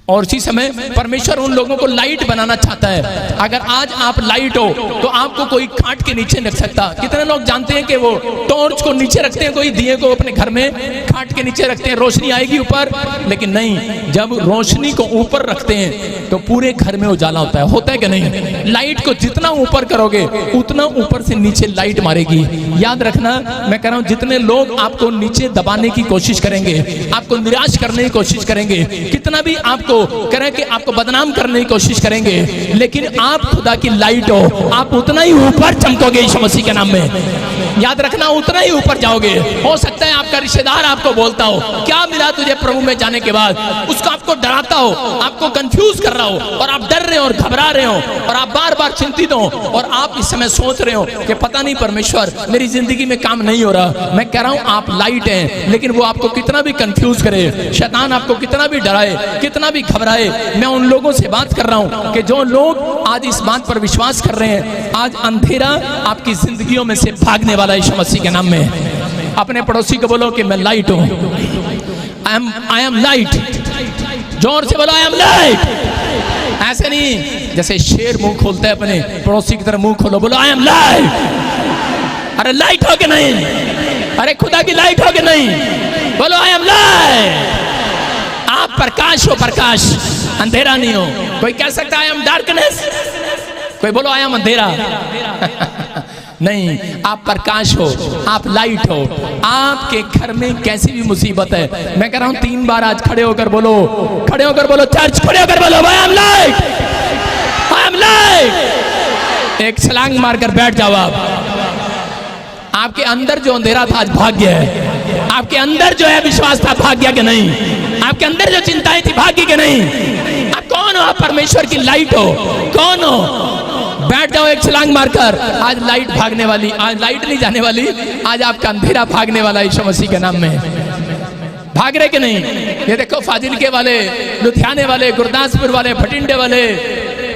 और इसी समय परमेश्वर उन लोगों को लाइट बनाना चाहता है। अगर आज आप लाइट हो तो आपको कोई खाट के नीचे रख सकता। कितने लोग जानते हैं कि वो टॉर्च को नीचे रखते हैं, कोई दिए को अपने घर में खाट के नीचे रखते हैं, रोशनी आएगी ऊपर। लेकिन नहीं, जब रोशनी को ऊपर रखते हैं तो पूरे घर में उजाला होता है। होता है कि नहीं? लाइट को जितना ऊपर करोगे उतना ऊपर से नीचे लाइट मारेगी। याद रखना, मैं कह रहा हूं जितने लोग आपको नीचे दबाने की कोशिश करेंगे, आपको निराश करने की कोशिश करेंगे, कितना भी आपको करें कि आपको बदनाम करने की कोशिश करेंगे, लेकिन आप खुदा की लाइट हो, आप उतना ही ऊपर चमकोगे यीशु मसीह के नाम में। याद रखना, उतना ही ऊपर जाओगे। हो सकता है आपका रिश्तेदार आपको बोलता हो क्या मिला तुझे प्रभु में जाने के बाद, उसको आपको डराता हो, आपको कंफ्यूज कर रहा हो, और आप डर रहे हो और घबरा रहे हो और आप बार बार चिंतित हो और आप इस समय सोच रहे हो कि पता नहीं परमेश्वर मेरी जिंदगी में काम नहीं हो रहा। मैं कह रहा हूं आप लाइट हैं, लेकिन वो आपको कितना भी कंफ्यूज करे, शैतान आपको कितना भी डराए, कितना भी घबराए, मैं उन लोगों से बात कर रहा हूं कि जो लोग आज इस बात पर विश्वास कर रहे हैं, आज अंधेरा आपकी जिंदगियों में से भागने वाला है यीशु मसीह के नाम में। अपने पड़ोसी को बोलो कि मैं लाइट हूं। I am light. जोर से बोलो आई एम लाइट। ऐसे नहीं जैसे शेर मुंह खोलता है अपने पड़ोसी की तरह मुंह खोलो, बोलो आई एम लाइट। अरे लाइट हो कि नहीं? अरे खुदा की लाइट हो कि नहीं? बोलो आई एम लाइट। आप प्रकाश हो, प्रकाश, अंधेरा नहीं हो। कोई कह सकता है आई एम डार्कनेस, कोई बोलो आई एम अंधेरा। नहीं, आप प्रकाश हो, आप लाइट हो। आपके घर में कैसी भी मुसीबत है, मैं कह रहा हूं 3 बार आज खड़े होकर बोलो, खड़े होकर बोलो, चर्च खड़े होकर बोलो I am light, I am light. एक छलांग मारकर बैठ जाओ। आपके अंदर जो अंधेरा था आज भाग गया है। आपके अंदर जो है विश्वास था भाग गया कि नहीं? आपके अंदर जो चिंताएं थी भागी कि नहीं? आप कौन हो? आप परमेश्वर की लाइट हो। कौन हो? बैठ जाओ एक छलांग मारकर। आज लाइट भागने वाली, आज लाइट नहीं जाने वाली, आज आपका अंधेरा भागने वाला यीशु मसीह के नाम में। भाग रहे कि नहीं? ये देखो फाजिलके वाले, लुधियाने वाले, गुरदासपुर वाले, भटिंडे वाले,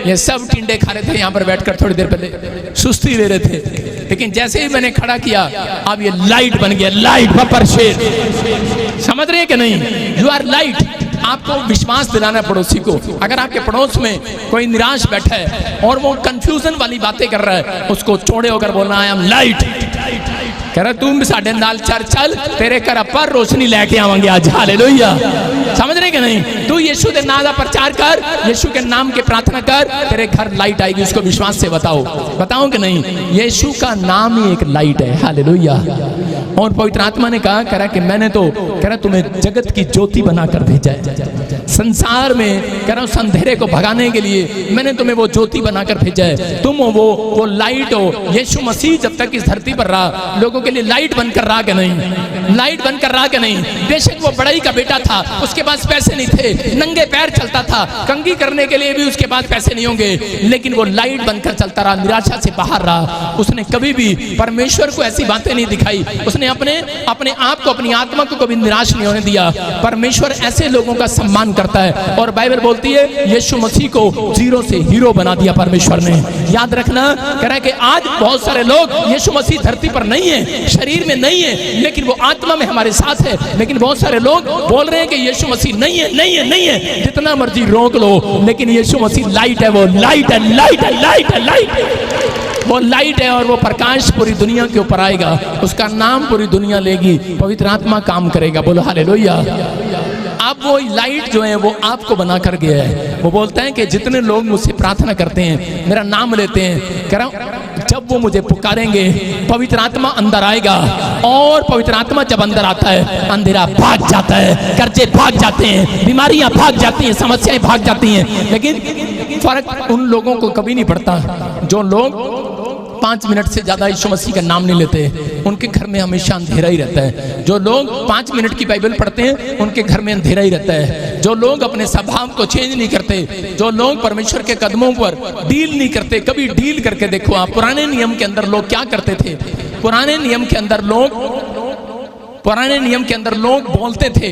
ये सब टिंडे खा रहे थे यहाँ पर बैठकर थोड़ी देर पहले, सुस्ती ले रहे थे। लेकिन जैसे ही मैंने खड़ा किया, अब ये लाइट बन गया। लाइट बपर शेर। समझ रहे हैं कि नहीं? You are light. आपको विश्वास दिलाना पड़ोसी को। अगर आपके पड़ोस में कोई निराश बैठा है और वो कंफ्यूजन वाली बातें कर रहा है, उसको छोड़े होकर बोलना आई एम लाइट। कह रहा तुम भी साढ़े नाल चल, तेरे घर पर रोशनी लेके आवांगे आज। हालेलुया। समझ रहे कि नहीं? तू यीशु के नाम का प्रचार कर, यीशु के नाम की प्रार्थना कर, तेरे घर लाइट आएगी। उसको विश्वास से बताओ, बताओ कि नहीं? यीशु का नाम ही एक लाइट है। हालेलुया। और पवित्र आत्मा ने कहा, कह रहा कि मैंने तो कह रहा तुम्हें जगत की ज्योति बनाकर भेजा है। संसार में कह रहा हूं अंधेरे को भगाने के लिए मैंने तुम्हें वो ज्योति बनाकर भेजा है। तुम हो वो लाइट हो। यीशु मसीह जब तक इस धरती पर रहा, लोगों के लिए लाइट बनकर रहा कि नहीं? लाइट बनकर रहा कि नहीं? बेशक वो बड़ाई का बेटा था, उसके पास पैसे नहीं थे, नंगे पैर चलता था, कंघी करने के लिए भी उसके पास पैसे नहीं होंगे, लेकिन वो लाइट बनकर चलता रहा, निराशा से बाहर रहा। उसने कभी भी परमेश्वर को ऐसी बातें नहीं दिखाई। उसने अपने आप को, अपनी आत्मा को कभी निराश नहीं होने दिया। परमेश्वर ऐसे लोगों का सम्मान करता है। और बाइबल बोलती है यीशु मसीह को जीरो से हीरो बना दिया परमेश्वर ने। याद रखना, कह रहा है कि आज बहुत सारे लोग यीशु मसीह धरती पर नहीं है, शरीर में नहीं है, लेकिन वो आत्मा में हमारे साथ है। लेकिन बहुत सारे लोग बोल रहे हैं कि यीशु मसीह नहीं है, नहीं है, नहीं है। जितना मर्जी रोक लो, लेकिन यीशु मसीह लाइट है। वो लाइट है, लाइट है, लाइट है, लाइट है। वो लाइट है और वो प्रकाश पूरी दुनिया के ऊपर आएगा। उसका नाम पूरी दुनिया लेगी। पवित्र आत्मा काम करेगा। बोलो हालेलुया। अब वो लाइट जो है वो आपको बना कर गया है। वो बोलता है कि जितने लोग मुझसे प्रार्थना करते हैं, मेरा नाम लेते हैं, कह रहा हूं जब वो मुझे पुकारेंगे, पवित्र आत्मा अंदर आएगा। और पवित्र आत्मा जब अंदर आता है, अंधेरा भाग जाता है, कर्जे भाग जाते हैं, बीमारियां भाग जाती हैं, समस्याएं भाग जाती हैं। लेकिन फर्क उन लोगों को कभी नहीं पड़ता जो लोग 5 मिनट से ज्यादा यीशु मसीह का नाम नहीं लेते। उनके घर में हमेशा अंधेरा ही रहता है। जो लोग 5 मिनट की बाइबल पढ़ते हैं, उनके घर में अंधेरा ही रहता है। जो लोग अपने स्वभाव को चेंज नहीं करते, जो लोग परमेश्वर के कदमों पर डील नहीं करते, कभी डील करके देखो आप। पुराने नियम के अंदर लोग क्या करते थे? पुराने नियम के अंदर लोग पुराने नियम के अंदर लोग बोलते थे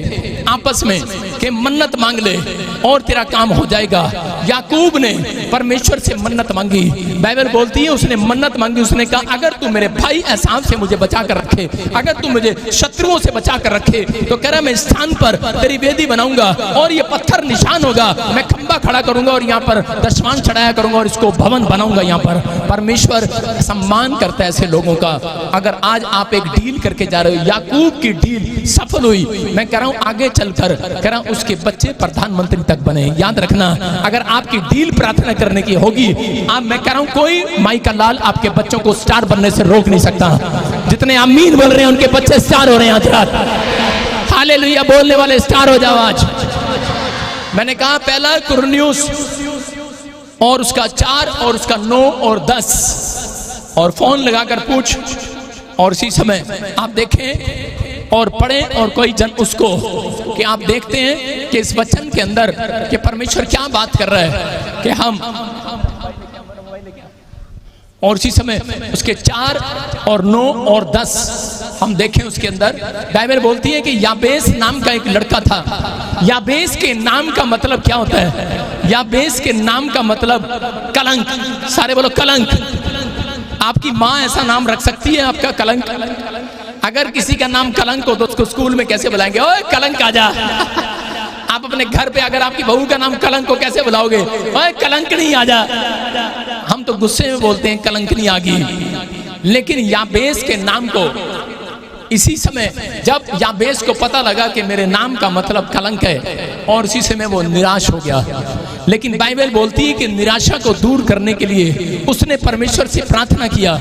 आपस में कि मन्नत मांग ले और तेरा काम हो जाएगा। याकूब ने परमेश्वर से मन्नत मांगी। बाइबल बोलती है उसने मन्नत मांगी, उसने कहा अगर तू मेरे भाई एसाव से मुझे बचा कर रखे, अगर तू मुझे शत्रुओं से बचा कर रखे, तो कह रहा मैं इस स्थान पर तेरी वेदी बनाऊंगा और ये पत्थर निशान होगा, मैं खंबा खड़ा करूंगा और यहाँ पर दशमान चढ़ाया करूंगा और इसको भवन बनाऊंगा। यहाँ पर परमेश्वर सम्मान करता है ऐसे लोगों का। अगर आज आप एक डील करके जा रहे हो, याकूब की डील सफल हुई, मैं कह रहा हूं आगे चलकर कह रहा हूं उसके बच्चे प्रधानमंत्री तक बने। याद रखना, अगर आपकी डील प्रार्थना करने की होगी, आप मैं कह रहा हूं कोई माई का लाल आपके बच्चों को स्टार बनने से रोक नहीं सकता। जितने आमीन बोल रहे हैं उनके बच्चे स्टार हो रहे हैं आज रात। हालेलुया बोलने वाले स्टार हो जाओ आज। मैंने कहा पहला कुरन्यूस और उसका 4 और उसका 9 और 10, और फोन लगाकर पूछ और इसी समय आप देखें और पढ़ें और कोई जन उसको कि आप देखते हैं कि इस वचन के अंदर कि परमेश्वर क्या बात कर रहा है कि हम, और इसी समय उसके 4 और 9 और 10 हम देखें उसके अंदर बाइबल बोलती है कि याबेस नाम का एक लड़का था। याबेस के नाम का मतलब क्या होता है? याबेस के नाम का मतलब कलंक। सारे बोलो कलंक। आपकी माँ ऐसा नाम रख सकती है आपका कलंक? अगर किसी का नाम कलंक हो तो उसको स्कूल में कैसे बुलाएंगे? ओए कलंक आजा। आप अपने घर पे अगर आपकी बहू का नाम कलंक को कैसे बुलाओगे? ओए कलंक नहीं आजा। हम तो गुस्से में बोलते हैं कलंक नहीं आ गई। लेकिन याबेस के नाम को इसी समय जब याबेस को पता लगा कि मेरे नाम का मतलब कलंक है, और इसी समय वो निराश हो गया। लेकिन बाइबल बोलती है कि निराशा को दूर करने के लिए उसने परमेश्वर से प्रार्थना किया।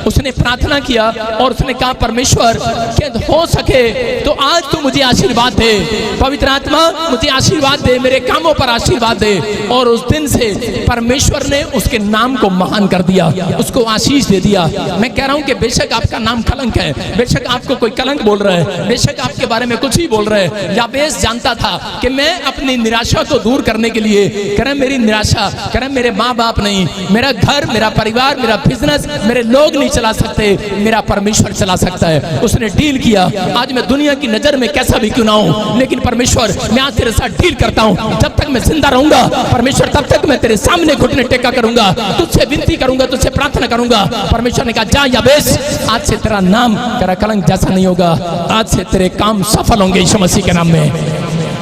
उसने प्रार्थना किया और उसने कहा परमेश्वर कि हो सके तो आज तू मुझे आशीर्वाद दे, पवित्र आत्मा मुझे आशीर्वाद दे, मेरे कामों पर आशीर्वाद दे। और उस दिन से परमेश्वर ने उसके नाम को महान कर दिया, उसको आशीष दे दिया। मैं कह रहा हूं कि बेशक आपका नाम कलंक है, बेशक आपको कोई कलंक बोल रहा है, बेशक आपके बारे में कुछ ही बोल रहा है। याबेस जानता था कि मैं अपनी निराशा को दूर करने के लिए, कह रहा मेरी निराशा, कह रहा मेरे माँ बाप नहीं, मेरा घर, मेरा परिवार, मेरा बिजनेस, मेरे लोग नहीं चला सकते, मेरा परमेश्वर चला सकता है। उसने डील किया। आज मैं दुनिया की नजर में कैसा भी क्यों ना हूं, लेकिन परमेश्वर मैं आज तेरे साथ डील करता हूं। जब तक मैं जिंदा रहूंगा परमेश्वर, तब तक मैं तेरे सामने घुटने टेका करूंगा, तुझसे विनती करूंगा, तुझसे प्रार्थना करूंगा। परमेश्वर ने कहा जा याबेस, आज से तेरा नाम तेरा कलंक जैसा नहीं होगा, आज से तेरे काम सफल होंगे यीशु मसीह के नाम में।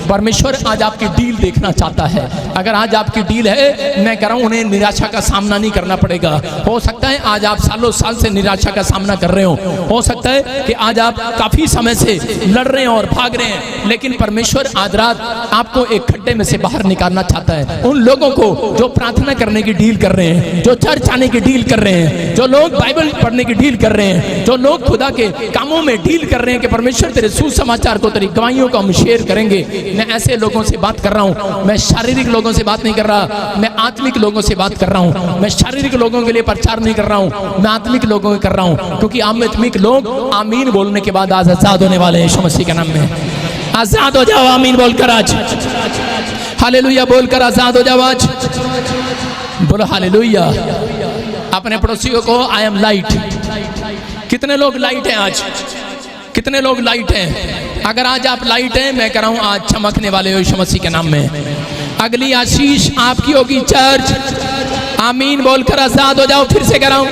परमेश्वर आज आपकी डील देखना चाहता है। अगर आज आपकी डील है, मैं कह रहा हूं उन्हें निराशा का सामना नहीं करना पड़ेगा। हो सकता है आज आप सालों साल से निराशा का सामना कर रहे हो सकता है कि आज आप काफी समय से लड़ रहे हैं और भाग रहे हैं, लेकिन परमेश्वर आज रात आपको एक खड्डे में से बाहर निकालना चाहता है। उन लोगों को जो प्रार्थना करने की डील कर रहे हैं, जो चर्च आने की डील कर रहे हैं, जो लोग बाइबल पढ़ने की डील कर रहे हैं, जो लोग खुदा के कामों में डील कर रहे हैं कि परमेश्वर तेरे सुसमाचार को, तेरी गवाहियों को हम शेयर करेंगे। मैं ऐसे लोगों से बात कर रहा हूं। मैं शारीरिक लोगों से बात नहीं कर रहा, मैं आत्मिक लोगों से बात कर रहा हूं। मैं शारीरिक लोगों के लिए प्रचार नहीं कर रहा हूं, मैं आत्मिक लोगों के कर रहा हूं, क्योंकि आत्मिक लोग आमीन बोलने के बाद आज आजाद होने वाले हैं यीशु मसीह के नाम में। आजाद हो जाओ आमीन बोलकर आज, हालेलुया बोलकर आजाद हो जाओ आज। बोलो हालेलुया। अपने पड़ोसियों को आई एम लाइट। कितने लोग लाइट हैं आज? कितने लोग लाइट हैं? अगर आज आप लाइट हैं, मैं कह रहा हूं आज चमकने वाले हो यीशु मसीह के नाम में। अगली आशीष आपकी होगी चर्च। आमीन बोलकर आजाद हो जाओ। फिर से कह रहा हूं,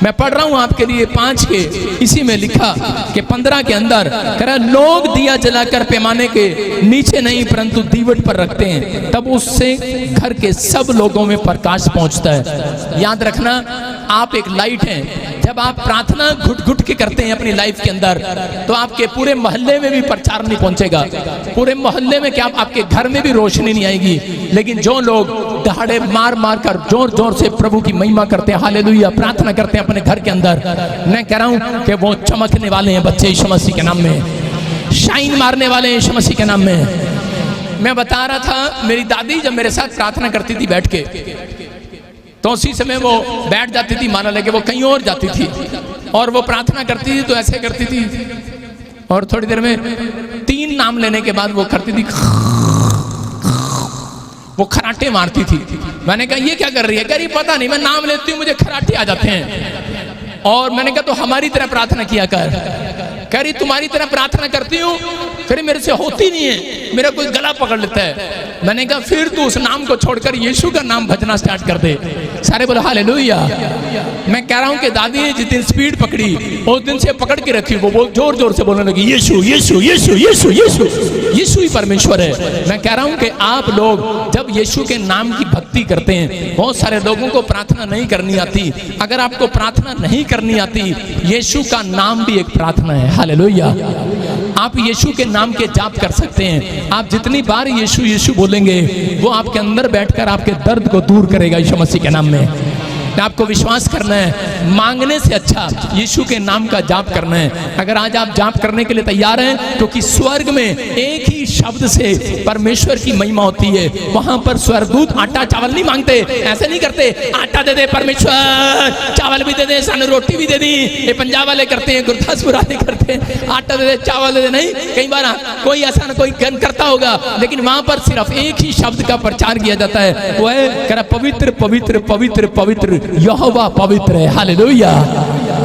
मैं पढ़ रहा हूं आपके लिए 5 के, इसी में लिखा कि 15 के अंदर कह रहा लोग दिया जलाकर पैमाने के नीचे नहीं परंतु दीवट पर रखते हैं, तब उससे घर के सब लोगों में प्रकाश पहुंचता है। याद रखना, आप एक लाइट हैं। जब आप प्रार्थना घुट घुट के करते हैं अपनी लाइफ के अंदर, तो आपके पूरे मोहल्ले में भी प्रचार नहीं पहुंचेगा, पूरे मोहल्ले में क्या आपके घर में भी रोशनी नहीं आएगी। लेकिन जो लोग दहाड़े मार मार कर जोर जोर से प्रभु की महिमा करते हैं, हालेलुया प्रार्थना करते हैं अपने घर के अंदर, मैं कह रहा हूं कि वो चमकने वाले हैं बच्चे यीशु मसीह के नाम में, शाइन मारने वाले हैं यीशु मसीह के नाम में। मैं बता रहा था, मेरी दादी जब मेरे साथ प्रार्थना करती थी बैठ के, तो उसी समय वो बैठ जाती थी, माना लगे वो कहीं और जाती थी, और वो प्रार्थना करती थी तो ऐसे करती थी, और थोड़ी देर में 3 नाम लेने के बाद वो करती थी, वो खराटे मारती थी। मैंने कहा ये क्या कर रही है? कह रही पता नहीं, मैं नाम लेती हूँ मुझे खराटे आ जाते हैं। और मैंने कहा तो हमारी तरह प्रार्थना किया कर। कह रही तुम्हारी तरह प्रार्थना करती हूँ फिर मेरे से होती नहीं है, मेरा कोई गला पकड़ लेता है। मैंने कहा फिर तू उस नाम को छोड़कर यीशु का नाम भजना स्टार्ट कर दे। सारे बोले हालेलुया। मैं कह रहा हूँ कि दादी ने जिस दिन स्पीड पकड़ी उस दिन से पकड़ के रखी, वो जोर जोर से बोलने लगी यीशु यीशु यीशु यीशु यीशु, यीशु ही परमेश्वर है। मैं कह रहा हूँ कि आप लोग जब यीशु के नाम की भक्ति करते हैं, बहुत सारे लोगों को प्रार्थना नहीं करनी आती। अगर आपको प्रार्थना नहीं करनी आती, यीशु का नाम भी एक प्रार्थना है। हालेलुया। आप यीशु के नाम के जाप कर सकते हैं। आप जितनी बार यीशु यीशु बोलेंगे वो आपके अंदर बैठकर आपके दर्द को दूर करेगा यीशु मसीह के नाम में। आपको विश्वास करना है, मांगने से अच्छा यीशु के नाम का जाप करना है। अगर आज आप जाप करने के लिए तैयार हैं, क्योंकि स्वर्ग में एक ही शब्द से परमेश्वर की महिमा होती है। वहां पर स्वर्गदूत आटा चावल नहीं मांगते, ऐसे नहीं करते आटा दे दे परमेश्वर, चावल भी दे दे, सन रोटी भी दे दी। ये पंजाब वाले करते हैं, गुरदासपुर वाले करते हैं, आटा दे दे चावल दे दे। नहीं, कई बार कोई ऐसा कोई करता होगा, लेकिन वहां पर सिर्फ एक ही शब्द का प्रचार किया जाता है, वो है कह पवित्र पवित्र पवित्र पवित्र यहोवा पवित्र है। हालेलुया।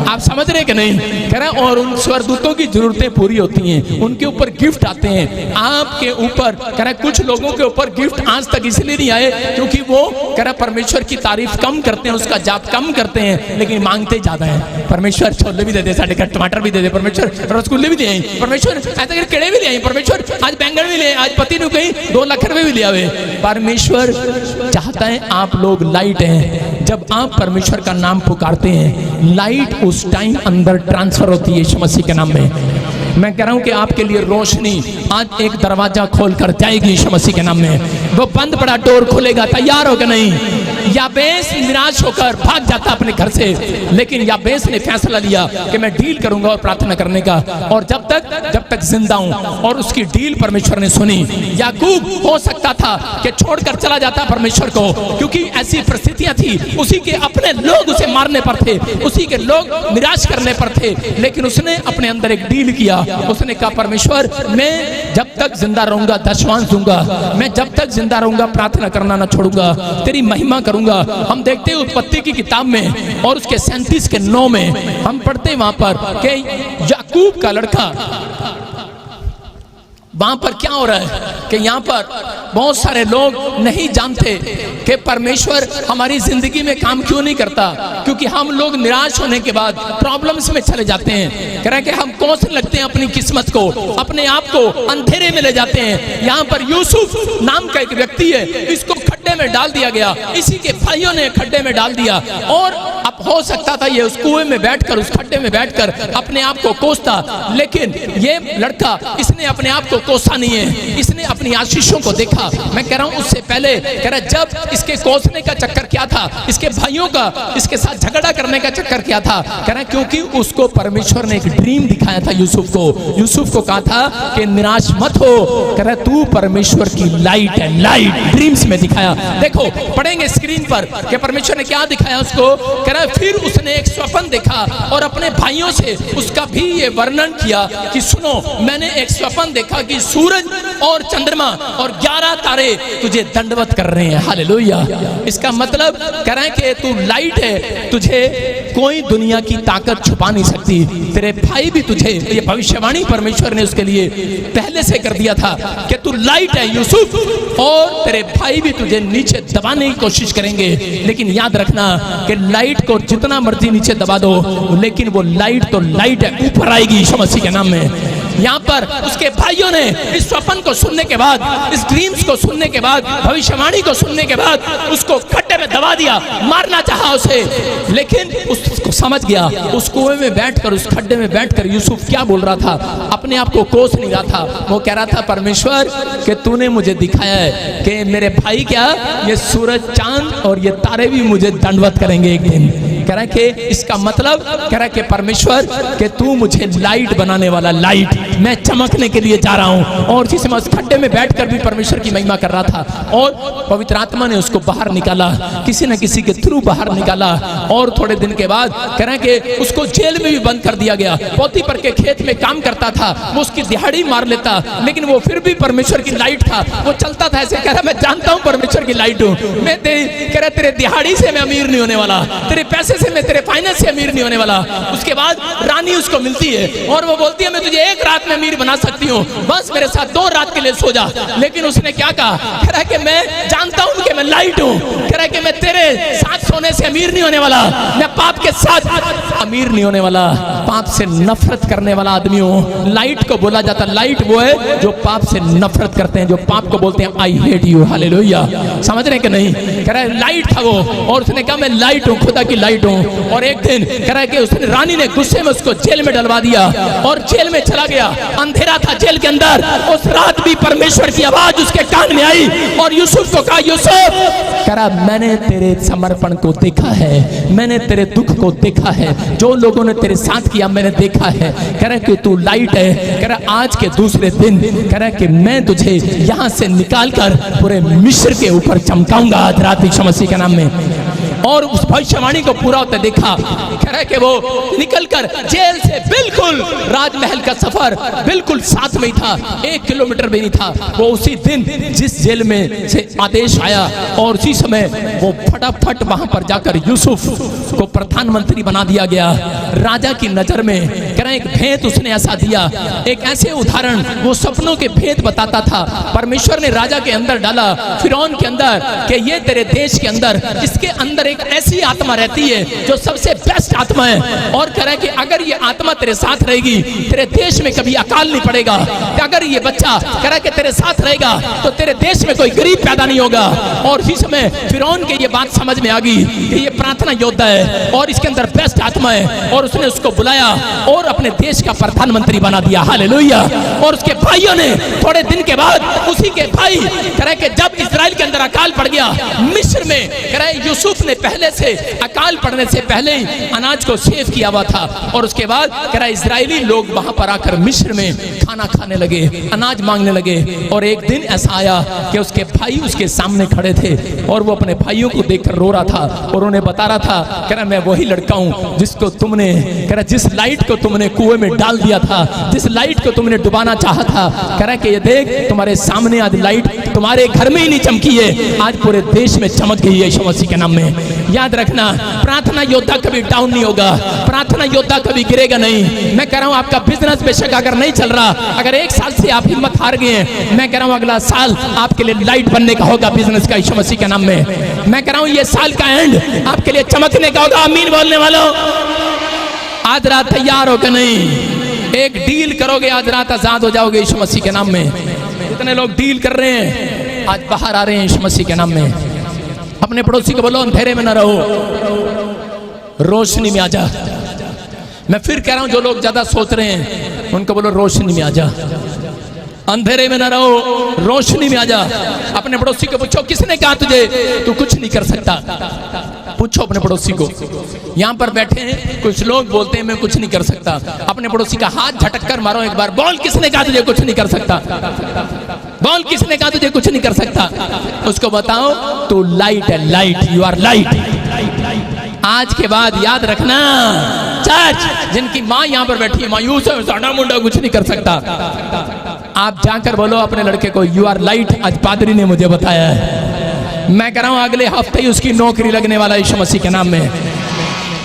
आप समझ रहे कि नहीं? कह रहा और उन स्वर्गदूतों की जरूरतें पूरी होती हैं, उनके ऊपर गिफ्ट आते हैं। आपके ऊपर कह रहा कुछ लोगों के ऊपर गिफ्ट आज तक इसलिए नहीं आए क्योंकि वो कह रहा परमेश्वर की तारीफ कम करते हैं, उसका जाप कम करते हैं, लेकिन मांगते ज्यादा हैं। परमेश्वर छोले भी दे दे, साढ़े टमाटर भी दे दे, परमेश्वर रसगुल्ले भी दे, परमेश्वर ऐसे केड़े भी ले, परमेश्वर आज बैंगन भी ले, आज पति ने कहीं 2 लाख रुपए भी ले आवे। परमेश्वर चाहता है आप लोग लाइट हैं। जब आप परमेश्वर का नाम पुकारते हैं, लाइट उस टाइम अंदर ट्रांसफर होती है यीशु मसीह के नाम में। मैं कह रहा हूं कि आपके लिए रोशनी आज एक दरवाजा खोलकर जाएगी यीशु मसीह के नाम में। वो बंद पड़ा डोर खुलेगा, तैयार हो कि नहीं? याबेस निराश होकर भाग जाता अपने घर से, लेकिन याबेस ने फैसला लिया कि मैं डील करूंगा और प्रार्थना करने का, और जब तक जिंदा हूं। और उसकी डील परमेश्वर ने सुनी। याकूब हो सकता था कि छोड़कर चला जाता परमेश्वर को, क्योंकि ऐसी परिस्थितियां थी, उसी के अपने लोग उसे मारने पर थे, उसी के लोग निराश करने पर थे, लेकिन उसने अपने अंदर एक डील किया। उसने कहा परमेश्वर मैं जब तक जिंदा रहूंगा दशवांश दूंगा, मैं जब तक जिंदा रहूंगा प्रार्थना करना ना छोड़ूंगा, तेरी महिमा करूंगा। हम देखते हैं उत्पत्ति की किताब में और उसके 37 के 9 में हम पढ़ते हैं वहां पर कि याकूब का लड़का, वहां पर क्या हो रहा है कि यहाँ पर बहुत सारे लोग नहीं जानते कि परमेश्वर हमारी जिंदगी में काम क्यों नहीं करता, क्योंकि हम लोग निराश होने के बाद प्रॉब्लम्स में चले जाते हैं। कह रहे हैं कि हम कोसने लगते हैं अपनी किस्मत को, अपने आप को अंधेरे में ले जाते हैं। यहाँ पर यूसुफ नाम का एक व्यक्ति है, इसको खड्डे में डाल दिया गया, इसी के भाइयों ने खड्डे में डाल दिया। और अब हो सकता था ये उस कुएं में बैठकर, उस खड्डे में बैठकर अपने आप को कोसता, लेकिन ये लड़का इसने अपने आप को कोसा नहीं है, इसने अपनी आशीषों को देखा। मैं कह रहा हूं उससे पहले कह रहा जब इसके कोसने का चक्कर क्या था, इसके भाइयों का इसके साथ झगड़ा करने का चक्कर क्या था, कह रहा क्योंकि उसको परमेश्वर ने एक ड्रीम दिखाया था यूसुफ को कहा था कि निराश मत हो, कह रहा तू परमेश्वर की लाइट है, लाइट ड्रीम्स में दिखाया। देखो पढ़ेंगे स्क्रीन पर कि परमेश्वर ने क्या दिखाया उसको। कह रहा फिर उसने एक स्वप्न देखा और अपने भाइयों से उसका भी ये वर्णन किया कि सुनो मैंने एक स्वप्न देखा कि सूरज और चंद्रमा और 11 तारे तुझे दंडवत कर रहे हैं। हालेलुया। इसका मतलब कह रहा है कि तू लाइट है, तुझे कोई दुनिया की ताकत छुपा नहीं सकती। तेरे भाई भी तुझे, ये भविष्यवाणी परमेश्वर ने उसके लिए पहले से कर दिया था कि तू लाइट है यूसुफ, और तेरे भाई भी तुझे नीचे दबाने की कोशिश करेंगे, लेकिन याद रखना कि लाइट को जितना मर्जी नीचे दबा दो, लेकिन वो लाइट तो लाइट है, ऊपर आएगी यीशु मसीह के नाम में। यहाँ पर उसके भाइयों ने इस स्वप्न को सुनने के बाद, इस ड्रीम्स को सुनने के बाद, भविष्यवाणी को सुनने के बाद उसको खड्डे में दबा दिया, मारना चाहा उसे, लेकिन उसको समझ गया। उस कुएं में बैठकर, उस खड्डे में बैठकर यूसुफ क्या बोल रहा था, अपने आप को कोस नहीं रहा था। वो कह रहा था परमेश्वर कि तूने मुझे दिखाया है कि मेरे भाई क्या, ये सूरज चांद और ये तारे भी मुझे दंडवत करेंगे एक दिन। कह रहा है कि इसका मतलब, कह रहा है कि परमेश्वर कि तू मुझे लाइट बनाने वाला, लाइट, मैं चमकने के लिए जा रहा हूं। और जिस समय उस खड्डे में बैठकर भी परमेश्वर की महिमा कर रहा था और पवित्र आत्मा ने उसको बाहर निकाला। किसी न किसी के थ्रू बाहर निकाला, और थोड़े दिन के बाद कह रहे हैं कि उसको जेल में भी बंद कर दिया गया। पोतीफर के खेत में काम करता था, वो उसकी दिहाड़ी मार लेता, लेकिन वो फिर भी परमेश्वर की लाइट था। वो चलता था ऐसे, कह रहा मैं जानता हूँ परमेश्वर की लाइट हूँ, मैं कह रहा तेरे दिहाड़ी से मैं अमीर नहीं होने वाला, तेरे पैसे से मैं, तेरे फाइनेंस से अमीर नहीं होने वाला। उसके बाद रानी उसको मिलती है और वो बोलती है मैं तुझे एक रात में अमीर बना सकती हूँ, बस मेरे साथ 2 रात के लिए सो जा। लेकिन उसने क्या कहा, कह रहा है कि मैं जानता हूँ कि मैं लाइट हूँ, कह रहा है कि मैं तेरे साथ सोने से अमीर नहीं होने वाला, मैं पाप के साथ अमीर नहीं होने वाला, पाप से नफरत करने वाला आदमी हूँ। लाइट को बोला जाता, लाइट वो है जो पाप से नफरत करते हैं, जो पाप को बोलते हैं आई हेट यू। हालेलुया, समझ रहे कि नहीं? कह रहा है लाइट था वो, और उसने कहा मैं लाइट हूँ, खुदा की लाइट हूँ। और एक दिन कह रहा है कि उसने, रानी ने गुस्से में उसको जेल में डलवा दिया और जेल में चला गया। अंधेरा था जेल के अंदर, उस रात भी परमेश्वर की आवाज उसके कान में आई और यूसुफ को कहा, यूसुफ, कह रहा मैंने तेरे समर्पण को देखा है, मैंने तेरे दुख को देखा है, जो लोगों ने तेरे साथ किया मैंने देखा है। कह रहा कि तू लाइट है, कह रहा आज के दूसरे दिन कह रहा कि मैं तुझे यहाँ से निकाल कर पूरे मिस्र के ऊपर चमकाऊंगा आज रात यीशु मसीह के नाम में। और उस भविष्यवाणी को पूरा होते देखा। कह रहा है कि वो निकलकर जेल से बिल्कुल राजमहल का सफर बिल्कुल साथ में ही था, 1 किलोमीटर भी नहीं था। वो उसी दिन जिस जेल में से आदेश आया और उसी समय वो फटाफट वहां पर जाकर यूसुफ को प्रधानमंत्री बना दिया गया। राजा की नजर में कह रहा एक भेद उसने ऐसा दिया, एक ऐसे उदाहरण, वो सपनों के भेद बताता था। परमेश्वर ने राजा के अंदर डाला, फिरौन के अंदर, कि ये तेरे देश के अंदर, इसके अंदर एक ऐसी आत्मा रहती है जो सबसे बेस्ट आत्मा है। और कह रहा है कि अगर ये आत्मा तेरे साथ रहेगी, तेरे देश में कभी अकाल नहीं पड़ेगा। अगर ये बच्चा कह रहा है कि तेरे साथ रहेगा तो तेरे देश में कोई गरीब पैदा नहीं होगा। और इसी समय फिरौन के ये बात समझ में आ गई कि ये प्रार्थना योद्धा है और इसके अंदर बेस्ट आत्मा है, और उसने उसको बुलाया और अपने देश का प्रधानमंत्री बना दिया। हालेलुया। और उसके भाइयों ने थोड़े दिन के बाद, उसी के भाई कह रहे कि जब इजराइल के अंदर अकाल पड़ गया मिस्र में, कह रहे यूसुफ ने पहले से अकाल पड़ने से पहले ही अनाज को सेव किया हुआ था। और उसके बाद कह रहा इजरायली लोग वहां पर आकर मिस्र में खाना खाने लगे, अनाज मांगने लगे। और एक दिन ऐसा आया कि उसके भाई उसके सामने खड़े थे और वो अपने भाइयों को देखकर रो रहा था और उन्हें बता रहा था, कह रहा मैं वही लड़का हूं जिसको तुमने, कह रहा जिस लाइट को तुमने कुएं में डाल दिया था, जिस लाइट को तुमने डुबाना चाहा था। कह रहा कि ये देख तुम्हारे सामने आज लाइट तुम्हारे घर में ही नहीं चमकी है, आज पूरे देश में चमक गई है यीशु मसीह के नाम में। याद रखना, प्रार्थना योद्धा कभी डाउन नहीं होगा, प्रार्थना योद्धा कभी गिरेगा नहीं। मैं कह रहा हूं आपका बिजनेस बेशक अगर नहीं चल रहा, अगर 1 साल से आप हिम्मत हार गए हैं, मैं कह रहा हूं अगला साल आपके लिए लाइट बनने का होगा बिजनेस का यीशु मसीह के नाम में। मैं कह रहा हूं ये साल का एंड आपके लिए चमकने का होगा। आमीन बोलने वालों, आज रात तैयार हो कि नहीं? एक डील करोगे आज रात आजाद हो जाओगे यीशु मसीह के नाम में। कितने लोग डील कर रहे हैं, आज बाहर आ रहे हैं यीशु मसीह के नाम में। अपने पड़ोसी को बोलो अंधेरे में ना रहो, रोशनी में आ जा। मैं फिर कह रहा हूं जो लोग ज्यादा सोच रहे हैं उनको बोलो रोशनी में आ जा, अंधेरे में ना रहो, रोशनी में आ जा। अपने पड़ोसी को पूछो किसने कहा तुझे तू कुछ नहीं कर सकता? पूछो अपने पड़ोसी को। यहाँ पर बैठे हैं कुछ लोग बोलते हैं मैं कुछ नहीं कर सकता। अपने पड़ोसी का हाथ झटक कर मारो एक बार, बोल किसने कहा तुझे कुछ नहीं कर सकता? बोल किसने कहा तुझे कुछ नहीं कर सकता? उसको बताओ तू लाइट है, लाइट, यू आर लाइट। आज के बाद याद रखना, चर्च जिनकी माँ यहाँ पर बैठी है मायूस है, साडा मुंडा कुछ नहीं कर सकता, आप जाकर बोलो अपने लड़के को यू आर लाइट, आज पादरी ने मुझे बताया है। मैं कह रहा हूं अगले हफ्ते ही उसकी नौकरी लगने वाला है यीशु मसीह के नाम में।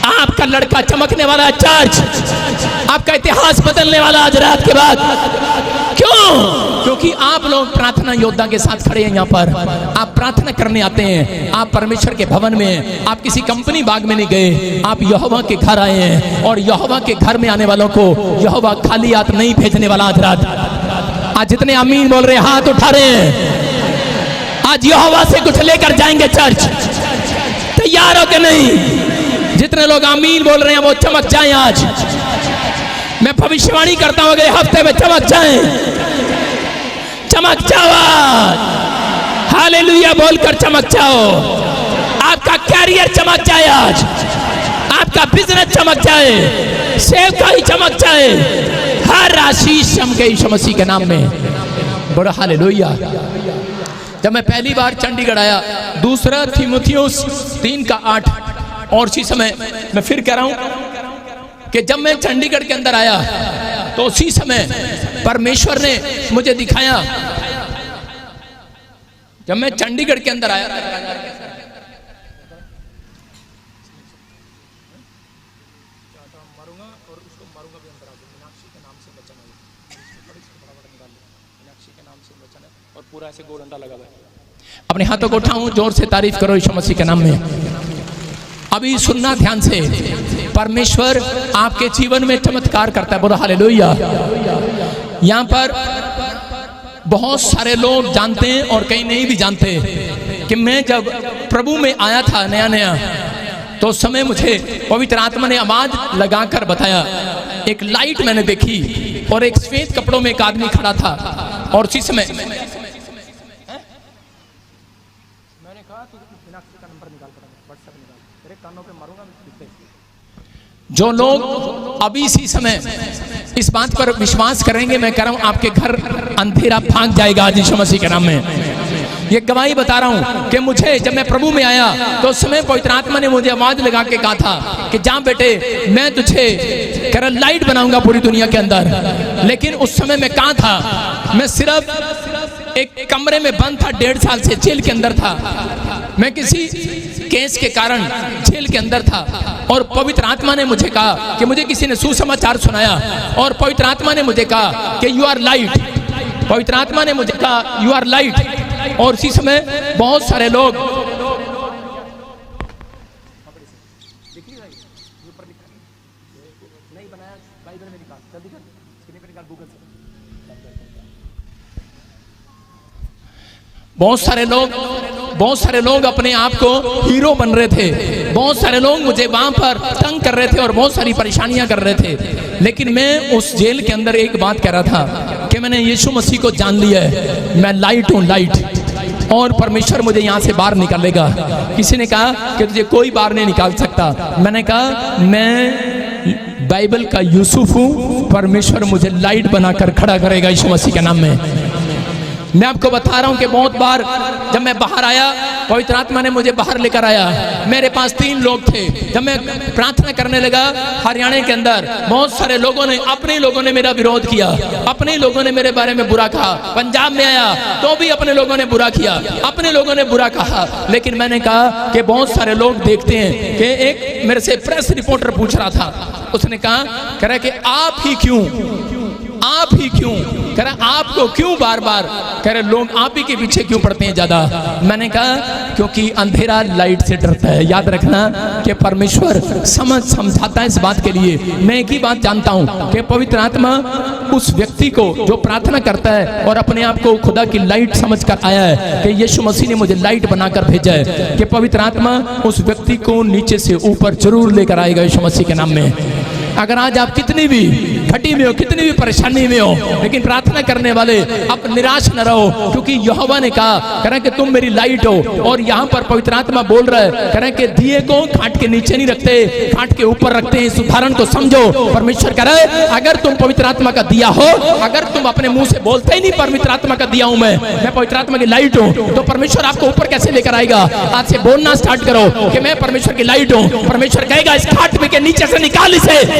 आपका लड़का चमकने वाला है, चर्च आपका इतिहास बदलने वाला आज रात के बाद। क्यों? क्योंकि आप लोग प्रार्थना योद्धा के साथ खड़े हैं यहाँ पर। आप प्रार्थना करने आते हैं, आप परमेश्वर के भवन में हैं, आप किसी कंपनी बाग में नहीं गए, आप यहोवा के घर आए हैं। और यहोवा के घर में आने वालों को यहोवा खाली हाथ नहीं भेजने वाला आज रात। आज जितने आमीन बोल रहे हैं हाथ उठा रहे हैं, आज यहोवा से कुछ लेकर जाएंगे। चर्च तैयार हो के नहीं? जितने लोग आमीन बोल रहे हैं वो चमक जाएं आज। मैं भविष्यवाणी करता हूं अगले हफ्ते में चमक जाएं, चमक जाओ। हालेलुया बोलकर चमक जाओ। आपका कैरियर चमक जाए आज, आपका बिजनेस चमक जाए, सेवकाई चमक जाए, हर आशीष चमके यीशु मसीह के नाम में। बड़ा हालेलुया। जब मैं पहली बार चंडीगढ़ आया, दूसरा तीमुथियुस 3:8, और उसी समय मैं फिर कह रहा हूं कि जब मैं चंडीगढ़ के अंदर आया तो उसी समय परमेश्वर ने मुझे दिखाया, जब मैं चंडीगढ़ के अंदर आया और पूरा ऐसे गोल अंडा लगा हुआ है। अपने हाथों को उठाऊं, जोर से तारीफ करो यीशु मसीह के नाम में। अभी सुनना ध्यान से, परमेश्वर आपके जीवन में चमत्कार करता है। बोलो हालेलुया। यहाँ पर बहुत सारे लोग जानते हैं और कई नहीं भी जानते कि मैं जब प्रभु में आया था नया नया, तो उस समय मुझे पवित्र आत्मा ने आवाज लगाकर बताया, एक लाइट मैंने देखी और एक सफेद कपड़ों में एक आदमी खड़ा था, और उसी समय मैंने कहा तू मीनाक्षी का नंबर निकाल, व्हाट्सएप निकाल, तेरे कानों पे मारूंगा। जो लोग अभी इसी समय इस बात पर विश्वास करेंगे, मैं कह रहा हूं आपके घर अंधेरा भाग जाएगा आज यीशु मसीह के नाम में। ये गवाही बता रहा हूं कि मुझे जब मैं प्रभु में आया तो उस समय पवित्र आत्मा ने मुझे आवाज लगा के कहा था कि जा बेटे, मैं तुझे कह लाइट बनाऊंगा पूरी दुनिया के अंदर। लेकिन उस समय मैं कहाँ था? मैं सिर्फ एक कमरे में बंद था, 1.5 साल से जेल के अंदर था। मैं किसी केस के कारण जेल के अंदर था, और पवित्र आत्मा ने मुझे कहा कि मुझे किसी ने सुसमाचार सुनाया, और पवित्र आत्मा ने मुझे कहा कि यू आर लाइट। पवित्र आत्मा ने मुझे कहा यू आर लाइट। और इसी समय बहुत सारे लोग बहुत सारे लोग अपने आप को हीरो बन रहे थे। बहुत सारे लोग मुझे वहां पर तंग कर रहे थे और बहुत सारी परेशानियां कर रहे थे। लेकिन मैं उस जेल के अंदर एक बात कह रहा था कि मैंने यीशु मसीह को जान लिया है, मैं लाइट हूं, लाइट, और परमेश्वर मुझे यहाँ से बाहर निकालेगा। किसी ने कहा कि तुझे कोई बाहर नहीं निकाल सकता। मैंने कहा मैं बाइबल का यूसुफ हूँ, परमेश्वर मुझे लाइट बनाकर खड़ा करेगा यीशु मसीह के नाम में। मैं आपको बता रहा हूं कि बहुत बार जब मैं बाहर आया, पवित्र आत्मा ने मुझे बाहर लेकर आया। मेरे पास 3 लोग थे। जब मैं प्रार्थना करने लगा हरियाणा के अंदर, बहुत सारे लोगों ने, अपने लोगों ने मेरा विरोध किया, अपने लोगों ने मेरे बारे में बुरा कहा। पंजाब में आया तो भी अपने लोगों ने बुरा किया, अपने लोगों ने बुरा कहा। लेकिन मैंने कहा कि बहुत सारे लोग देखते हैं कि एक मेरे से प्रेस रिपोर्टर पूछ रहा था, उसने कहा कह रहा कि आप ही क्यों, कह रहा आपको क्यों बार बार, कह रहे लोग आप ही के पीछे क्यों पड़ते हैं ज्यादा। मैंने कहा क्योंकि अंधेरा लाइट से डरता है। याद रखना कि परमेश्वर समझाता है इस बात के लिए। मैं एक ही बात जानता हूं कि पवित्र आत्मा उस व्यक्ति को जो प्रार्थना करता है और अपने आप को खुदा की लाइट समझकर आया है कि यीशु मसीह ने मुझे लाइट बनाकर भेजा है, कि पवित्र आत्मा उस व्यक्ति को नीचे से ऊपर जरूर लेकर आएगा यीशु मसीह के नाम में। अगर आज आप कितनी भी घटी में हो, कितनी भी परेशानी में हो, लेकिन प्रार्थना करने वाले आप निराश न रहो, क्योंकि यहोवा ने कहा कह रहा कि तुम मेरी लाइट हो। और यहाँ पर पवित्र आत्मा बोल रहा है, कह रहा कि दिए को खाट के नीचे नहीं रखते, खाट के ऊपर रखते हैं। इस उदाहरण को समझो। परमेश्वर कह रहा है अगर तुम पवित्र आत्मा का दिया हो, अगर तुम अपने मुंह से बोलते ही नहीं पवित्र आत्मा का दिया हूं मैं पवित्र आत्मा की लाइट हूं, तो परमेश्वर आपको ऊपर कैसे लेकर आएगा? आज से बोलना स्टार्ट करो कि मैं परमेश्वर की लाइट हूं। परमेश्वर कहेगा इस खाट में के नीचे से निकाल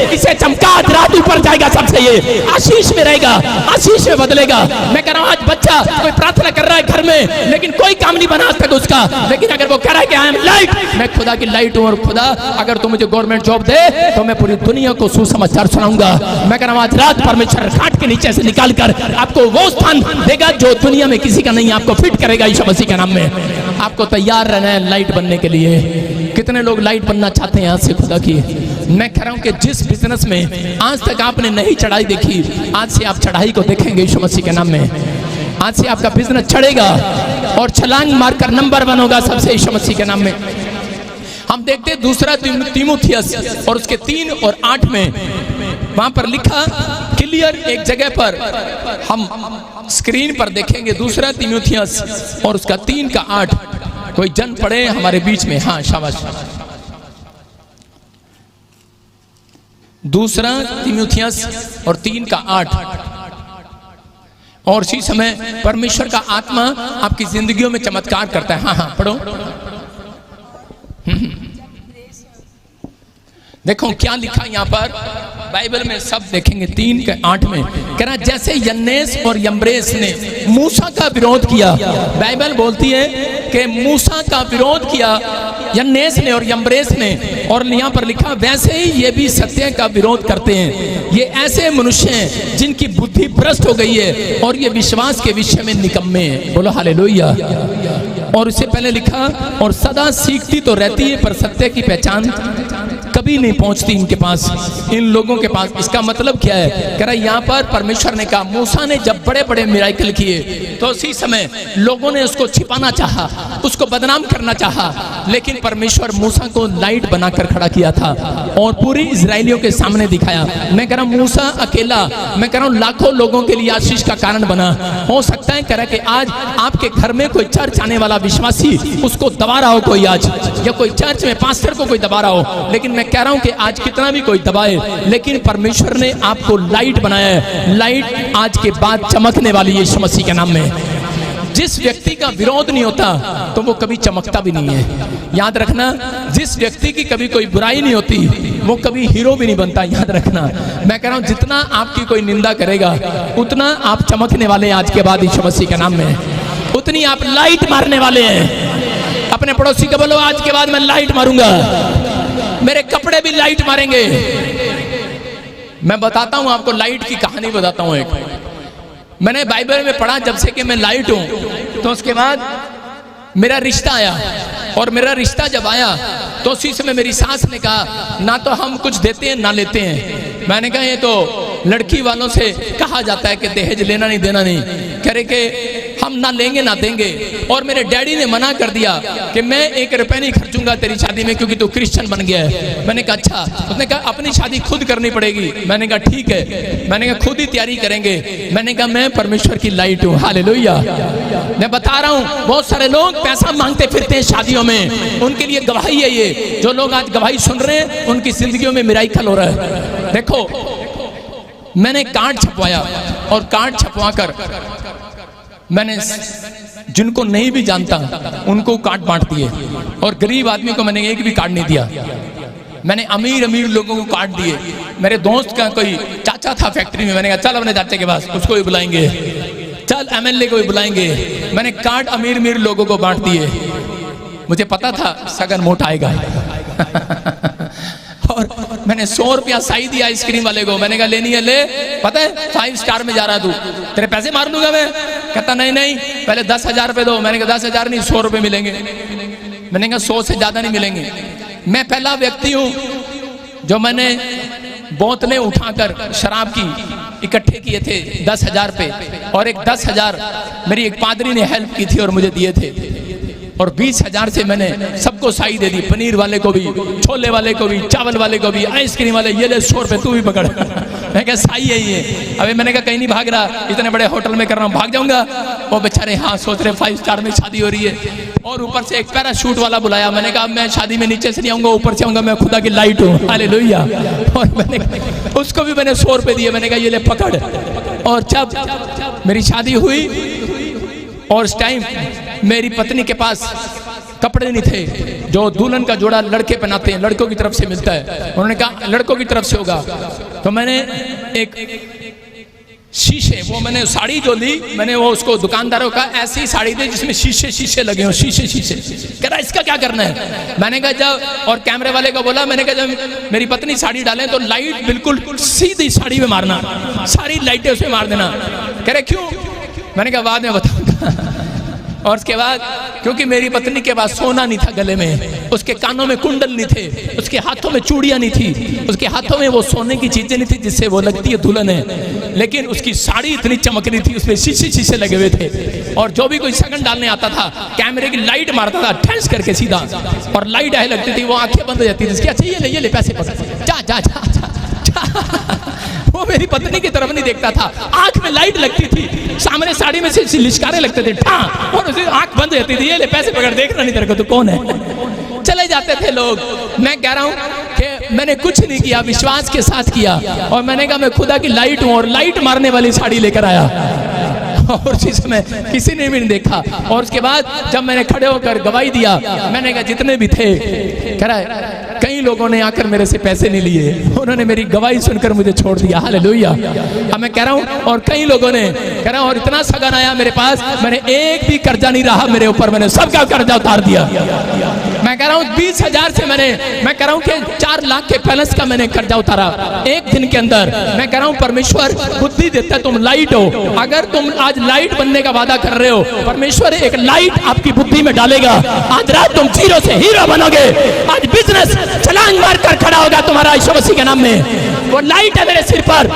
इसे चमका, रात ऊपर जाएगा, सबसे ये आशीष में रहेगा, आशीष में बदलेगा। मैं कह रहा हूं आज बच्चा कोई प्रार्थना कर रहा है घर में, लेकिन कोई काम नहीं बना आज तक उसका, लेकिन अगर वो कह रहा है कि आई एम लाइट, मैं खुदा की लाइट हूं, और खुदा अगर तुम मुझे गवर्नमेंट जॉब दे तो मैं पूरी दुनिया को सुसमाचार सुनाऊंगा। मैं कह रहा हूं आज रात परमेश्वर खाट के नीचे से निकाल कर आपको वो स्थान देगा जो दुनिया में किसी का नहीं, आपको फिट करेगा यीशु मसीह के नाम में। आपको तैयार रहना है लाइट बनने के लिए। कितने लोग लाइट बनना चाहते हैं आज से खुदा की? मैं कह रहा हूं कि जिस बिजनेस में आज तक आपने नहीं चढ़ाई देखी, आज से आप चढ़ाई को देखेंगे यीशु मसीह के नाम में। आज से आपका बिजनेस चढ़ेगा और छलांग मारकर नंबर 1 होगा सबसे यीशु मसीह के नाम में। हम देखते हैं दूसरा तीमुथियुस और उसके 3 और 8 में वहां पर लिखा क्लियर, एक जगह पर हम स्क्रीन पर देखेंगे। दूसरा तीमुथियुस और उसका 3 का 8। कोई जन पढ़े हमारे बीच में? हाँ, शाबाश। दूसरा तीमुथियुस और 3 का 8। और इसी समय परमेश्वर का आत्मा आपकी जिंदगियों में चमत्कार करता है। हाँ हाँ पढ़ो। देखो क्या लिखा यहाँ पर बाइबल में, सब देखेंगे 3:8 में कह रहा जैसे यन्नेस और यम्ब्रेस ने मूसा का विरोध किया। बाइबल बोलती है कि मूसा का विरोध किया यन्नेस ने और यम्ब्रेस ने, और यहाँ पर लिखा वैसे ही ये भी सत्य का विरोध करते हैं। ये ऐसे मनुष्य हैं जिनकी बुद्धि भ्रष्ट हो गई है और ये विश्वास के विषय में निकम्मे हैं। बोलो हालेलुया। और इससे पहले लिखा और सदा सीखती तो रहती है पर सत्य की पहचान कभी नहीं पहुंचती इनके पास, इन लोगों के पास। इसका मतलब क्या है? कह रहा यहाँ पर परमेश्वर ने कहा मूसा ने जब बड़े बड़े मिराकल किए तो उसी समय लोगों ने उसको छिपाना चाहा, उसको बदनाम करना चाहा, लेकिन परमेश्वर मूसा को लाइट बनाकर खड़ा किया था और पूरी इजराइलियों के सामने दिखाया। मैं कह रहा हूँ मूसा अकेला, मैं कह रहा हूँ लाखों लोगों के लिए आशीष का कारण बना। हो सकता है कह रहा कि आज आपके घर में कोई चर्च आने वाला विश्वासी उसको दबा रहा हो कोई आज, या कोई चर्च में पास्टर को कोई दबा रहा हो, लेकिन मैं कह रहा हूं कि आज कितना भी कोई दबाए, लेकिन परमेश्वर ने आपको लाइट बनाया है। लाइट आज के बाद चमकने वाली है यीशु मसीह के नाम में। जिस व्यक्ति का विरोध नहीं होता तो वो कभी चमकता भी नहीं है। याद रखना, जिस व्यक्ति की कभी कोई बुराई नहीं होती वो कभी हीरो भी नहीं बनता। याद रखना, मैं कह रहा हूं जितना आपकी कोई निंदा करेगा उतना आप चमकने वाले हैं आज के बाद यीशु मसीह के नाम में, उतनी आप लाइट मारने वाले हैं। अपने पड़ोसी को बोलो आज के बाद मैं लाइट मारूंगा, मेरे कपड़े भी लाइट मारेंगे। मैं बताता हूं आपको, लाइट की कहानी बताता हूं एक। मैंने बाइबल में पढ़ा जब से कि मैं लाइट हूं, तो उसके बाद मेरा रिश्ता आया, और मेरा रिश्ता जब आया तो उसी समय मेरी सास ने कहा ना तो हम कुछ देते हैं ना लेते हैं। मैंने कहा ये तो लड़की वालों से कहा जाता है कि दहेज लेना नहीं देना नहीं, कह रहे कि हम ना लेंगे ना देंगे। और मेरे डैडी ने मना कर दिया कि मैं 1 रुपया नहीं खर्चूंगा तेरी शादी में क्योंकि तू क्रिश्चियन बन गया है। मैंने कहा अच्छा। उसने कहा अपनी शादी खुद करनी पड़ेगी। मैंने कहा ठीक है। मैंने कहा खुद ही तैयारी करेंगे। मैंने कहा मैं परमेश्वर की लाइट हूँ। हालेलुया। मैं बता रहा हूँ बहुत सारे लोग पैसा मांगते फिरते हैं शादियों में, उनके लिए गवाही है ये। जो लोग आज गवाही सुन रहे हैं उनकी जिंदगियों में मिराकल हो रहा है। देखो मैंने कार्ड छपवाया, और कार्ड छपवा कर मैंने जिनको नहीं भी जानता उनको कार्ड बांट दिए, और गरीब आदमी को मैंने एक भी कार्ड नहीं दिया। मैंने अमीर अमीर लोगों को कार्ड दिए। मेरे दोस्त का कोई चाचा था फैक्ट्री में, मैंने कहा चल अपने चाचे के पास, उसको भी बुलाएंगे, चल एमएलए को भी बुलाएंगे। मैंने कार्ड अमीर अमीर लोगों को बांट दिए। मुझे पता था सगन मोटा आएगा। और मैंने 100 रुपया साई दिया आइसक्रीम वाले को। मैंने कहा लेनी है ले, पता है 5 स्टार में जा रहा तू, तेरे पैसे मार दूंगा मैं। कहता नहीं नहीं पहले 10,000 रुपए दो। मैंने कहा 10,000 नहीं 100 रुपए मिलेंगे। मैंने कहा 100 से ज्यादा नहीं मिलेंगे। मैं पहला व्यक्ति हूं जो मैंने बोतलें उठाकर शराब की इकट्ठे किए थे 10,000 पे, और एक 10,000 मेरी एक पादरी ने हेल्प की थी और मुझे दिए थे, और 20,000 से मैंने सबको साई दे दी। पनीर वाले को भी, छोले वाले को भी, चावल वाले को भी, आइसक्रीम वाले, ये ले 100 रुपए तू भी पकड़। मैं कहा साई है ये। अबे मैंने कहा कहीं नहीं भाग रहा, इतने बड़े होटल में कर रहा हूँ, भाग जाऊंगा। वो बेचारे हाँ सोच रहे 5 स्टार में शादी हो रही है, और ऊपर से एक पैराशूट वाला बुलाया। मैंने कहा मैं शादी में नीचे से नहीं आऊंगा, ऊपर से आऊंगा, मैं खुदा की लाइट हूँ। हालेलुया। और मैंने उसको भी मैंने 100 रुपए दिए। मैंने कहा ये ले पकड़। और जब मेरी शादी हुई और उस टाइम मेरी पत्नी के पास कपड़े नहीं थे जो दुल्हन का जोड़ा लड़के पहनाते हैं, लड़कों की तरफ से मिलता है। उन्होंने कहा लड़कों की तरफ से होगा, तो मैंने एक शीशे, वो मैंने साड़ी जो ली, मैंने वो उसको दुकानदारों का ऐसी साड़ी दी जिसमें शीशे शीशे लगे हो, शीशे शीशे। कह रहा इसका क्या करना है? मैंने कहा जब, और कैमरे वाले को बोला, मैंने कहा जब मेरी पत्नी साड़ी डाले तो लाइट बिल्कुल सीधी साड़ी में मारना, सारी लाइटें उसमें मार देना। कह रहे क्यों? मैंने कहा बाद में बताऊंगा। और उसके बाद क्योंकि मेरी पत्नी के पास सोना नहीं था गले में, उसके कानों में कुंडल नहीं थे, उसके हाथों में चूड़ियां नहीं थी, उसके हाथों में वो सोने की चीजें नहीं थी जिससे वो लगती है दुल्हन है, लेकिन उसकी साड़ी इतनी चमक रही थी, उसमें शीशे शीशे लगे हुए थे। और जो भी कोई सगन डालने आता था कैमरे की लाइट मारता था ठेस करके सीधा, और लाइट आए लगती थी, वो आंखें बंद हो जाती थी। क्या चाहिए? ये ले पैसे पकड़, जा जा जा जा। वो मेरी पत्नी की तरफ नहीं देखता था, आंख में लाइट लगती थी, सामने साड़ी में से लिशकारे लगते थे, और उसे आंख बंद हो जाती थी। ये ले पैसे पकड़, देखना नहीं तेरे को, तू कौन है? चले जाते थे लोग। मैं कह रहा हूं कि मैंने कुछ नहीं किया, विश्वास के साथ किया, और मैंने कहा मैं खुदा की लाइट हूं, और लाइट मारने वाली साड़ी लेकर आया। और जिस समय किसी ने भी नहीं देखा। और उसके बाद जब मैंने खड़े होकर गवाही दिया, मैंने कहा जितने भी थे, कह रहा है कई लोगों ने आकर मेरे से पैसे नहीं लिए, उन्होंने मेरी गवाही सुनकर मुझे छोड़ दिया। हालेलुया। अब मैं कह रहा हूँ और कई लोगों ने कह रहा हूँ, और इतना सगन आया मेरे पास, मैंने एक भी कर्जा नहीं रहा मेरे ऊपर, मैंने सबका कर्जा उतार दिया। मैं कह रहा हूँ 20,000 से मैं कह रहा हूँ कि 4 लाख के पैलेस का मैंने कर्जा उतारा एक दिन के अंदर। मैं कह रहा हूँ परमेश्वर बुद्धि देता है, तुम लाइट हो। अगर तुम आज लाइट बनने का वादा कर रहे हो, परमेश्वर एक लाइट आपकी बुद्धि में डालेगा। आज रात तुम जीरो से हीरो बनोगे। आज बिजनेस छलांग मार कर खड़ा होगा तुम्हारा यीशु मसीह के नाम में। वो लाइट है मेरे सिर पर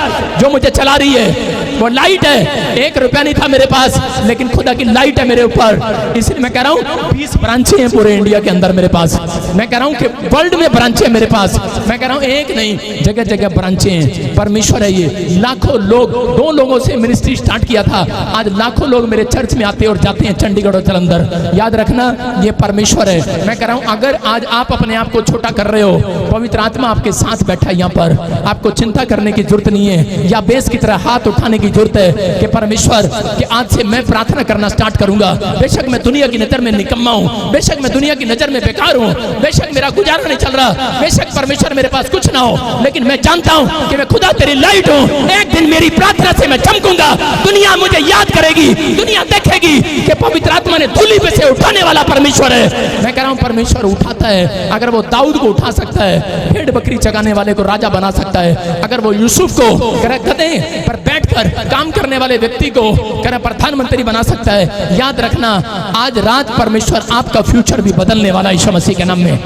जो मुझे चला रही है, वो लाइट है। 1 रुपया नहीं था मेरे पास, लेकिन खुदा की लाइट है मेरे ऊपर। इसलिए मैं कह रहा हूँ 20 ब्रांचें हैं पूरे इंडिया के अंदर मेरे पास। मैं कह रहा हूँ कि वर्ल्ड में ब्रांचें मेरे पास। मैं कह रहा हूँ एक नहीं, जगह जगह ब्रांचें हैं। परमेश्वर है ये। लाखों लोग, 2 लोगों से मिनिस्ट्री स्टार्ट किया था, आज लाखों लोग मेरे चर्च में आते और जाते हैं, चंडीगढ़ और जलंधर। याद रखना ये परमेश्वर है। मैं कह रहा हूँ अगर आज आप अपने आप को छोटा कर रहे हो, पवित्र आत्मा आपके साथ बैठा है यहाँ पर। आपको चिंता करने की जरूरत नहीं है, या बेस की तरह हाथ उठाने की जरूरत है कि परमेश्वर कि आज से मैं प्रार्थना करना स्टार्ट करूंगा। बेशक मैं दुनिया की नजर में निकम्मा हूँ, बेशक मैं दुनिया की नजर में बेकार हूँ, बेशक मेरा गुजारा नहीं चल रहा, बेशक परमेश्वर मेरे पास कुछ ना हो, लेकिन मैं जानता हूँ कि मैं खुदा तेरी लाइट हूँ। एक दिन मेरी प्रार्थना से मैं चमकूंगा, दुनिया मुझे याद करेगी, दुनिया देखेगी कि पवित्र आत्मा ने धूली पे से उठाने वाला परमेश्वर है। मैं कह रहा हूँ परमेश्वर उठाता है। अगर वो दाऊद को उठा सकता है, भेड़ बकरी चगाने वाले को राजा बना सकता है, अगर वो यूसुफ को गधे पर बैठकर काम करने वाले व्यक्ति को प्रधानमंत्री बना सकता है, याद रखना आज रात परमेश्वर आपका फ्यूचर भी बदलने वाला है यीशु मसीह के नाम में।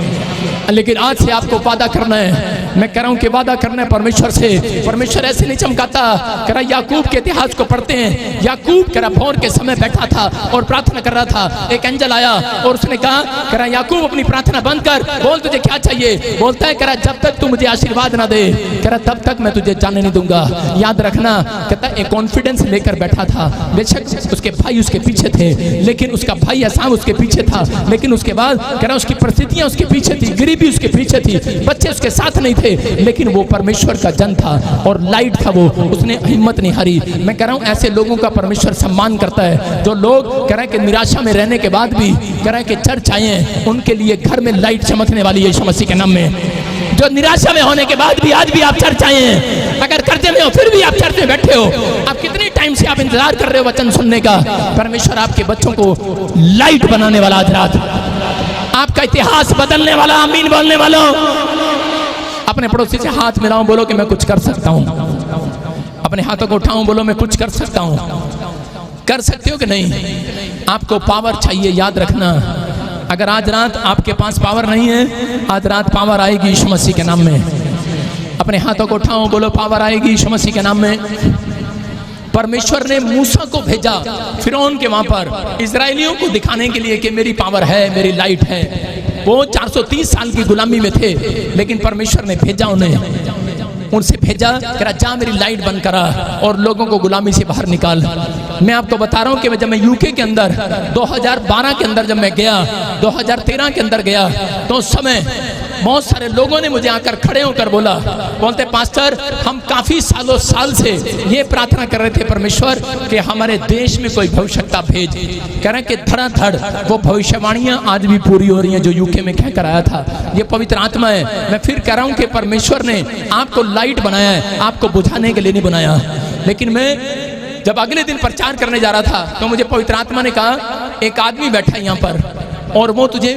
लेकिन आज से आपको वादा करना है। मैं कह रहा हूं कि वादा करना है परमेश्वर से। परमेश्वर ऐसे नहीं चमकाता। कह रहा याकूब के इतिहास को पढ़ते हैं। याकूब कह रहा भोर के समय बैठा था और प्रार्थना कर रहा था। एक एंजल आया और उसने कहा, कह रहा याकूब अपनी प्रार्थना बंद कर, बोल तुझे क्या चाहिए। बोलता है कह रहा जब तक तू मुझे आशीर्वाद ना दे, कह रहा तब तक मैं तुझे जाने नहीं दूंगा। याद रखना, कहता एक कॉन्फिडेंस लेकर बैठा था। बेशक उसके भाई उसके पीछे थे, लेकिन उसका भाई असाम उसके पीछे था, लेकिन उसके बाद कह रहा उसकी परिस्थितियां उसके पीछे थी, गरीबी उसके पीछे थी, बच्चे उसके साथ नहीं थे, लेकिन वो परमेश्वर का जन था और लाइट था वो, उसने हिम्मत नहीं हारी। मैं कह रहा हूं ऐसे लोगों का परमेश्वर सम्मान करता है, जो लोग कह रहे हैं कि निराशा में रहने के बाद भी कह रहे हैं कि चर्च आए हैं, उनके लिए घर में लाइट चमकने वाली है यीशु मसीह के नाम में। जो निराशा में होने के बाद भी आज भी आप चर्च आए हैं, अगर कर्जे में हो फिर भी आप चर्च में बैठे हो, आप कितने टाइम से आप इंतजार कर रहे हो वचन सुनने का। परमेश्वर आपके बच्चों को लाइट बनाने वाला आज रात, आपका इतिहास बदलने वाला। आमीन बोलने वालों, अपने पड़ोसी से हाथ मिलाओ, बोलो कि मैं कुछ कर सकता हूं। अपने हाथों को उठाऊं, बोलो मैं कुछ कर सकता हूं। कर सकते हो कि नहीं? आपको पावर चाहिए। याद रखना, अगर आज रात आपके पास पावर नहीं है, आज रात पावर आएगी यीशु मसीह के नाम में। अपने हाथों को उठाओ, बोलो पावर आएगी यीशु मसीह के नाम में। परमेश्वर ने मूसा को भेजा फिरौन के वहां पर इजरायलियों को दिखाने के लिए कि मेरी पावर है, मेरी लाइट है। वो 430 साल की गुलामी में थे, लेकिन परमेश्वर ने भेजा उनसे भेजा, कह जा मेरी लाइट बंद करा और लोगों को गुलामी से बाहर निकाल। मैं आपको बता रहा हूं कि जब मैं यूके के अंदर 2012 के अंदर जब मैं गया, 2013 के अंदर गया, तो उस समय बहुत सारे लोगों ने मुझे आकर खड़े होकर बोलते पास्टर हम काफी साल से ये प्रार्थना कर रहे थे परमेश्वर कि हमारे देश में कोई भविष्यता भेज। कह रहे कि धड़ाधड़ वो भविष्यवाणियां आज भी पूरी हो रही हैं जो यूके में कह कर आया था। ये पवित्र आत्मा है। मैं फिर कह रहा हूं कि परमेश्वर ने आपको लाइट बनाया है, आपको बुझाने के लिए नहीं बनाया। लेकिन मैं जब अगले दिन प्रचार करने जा रहा था तो मुझे पवित्र आत्मा ने कहा एक आदमी बैठा है यहाँ पर और वो तुझे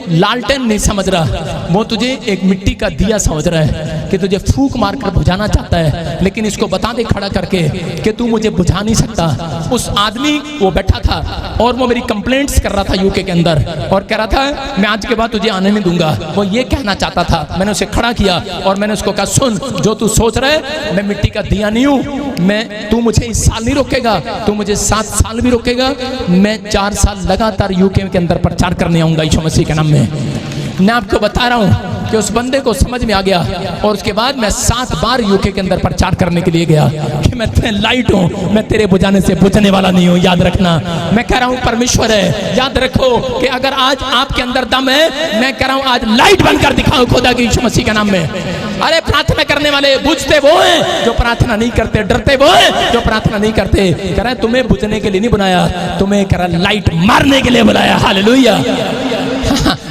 लालटेन नहीं समझ रहा, वो तुझे एक मिट्टी का दिया समझ रहा है कि तुझे फूंक मारकर बुझाना चाहता है, लेकिन इसको बता दे खड़ा करके कि तू मुझे बुझा नहीं सकता। उस आदमी वो बैठा था और वो मेरी कंप्लेंट्स कर रहा था यूके के अंदर और कह रहा था मैं आज के बाद तुझे आने नहीं दूंगा। वो ये कहना चाहता था। मैंने उसे खड़ा किया और मैंने उसको कहा सुन, जो तू सोच रहा है मैं मिट्टी का दिया नहीं हूँ, तू मुझे इस साल नहीं रोकेगा, तू मुझे 7 साल भी रोकेगा, मैं 4 साल लगातार यूके के अंदर प्रचार करने आऊंगा यीशु मसीह के नाम में। मैं आपको बता रहा हूं कि उस बंदे को समझ में आ गया और उसके बाद मैं 7 बार यूके के अंदर प्रचार करने के लिए गया कि मैं तेरे लाइट हूँ, मैं तेरे बुझाने से बुझने वाला नहीं हूँ, याद रखना। मैं कह रहा हूँ परमेश्वर है, याद रखो कि अगर आज आपके अंदर दम है, मैं कह रहा हूँ आज लाइट बनकर दिखाओ खुदा की यीशु मसीह के नाम में। अरे प्रार्थना करने वाले बुझते वो हैं जो प्रार्थना नहीं करते, डरते वो हैं जो प्रार्थना नहीं करते। कह रहे तुम्हें बुझने के लिए नहीं बनाया, तुम्हें कह रहा लाइट मारने के लिए बुलाया। हालेलुया।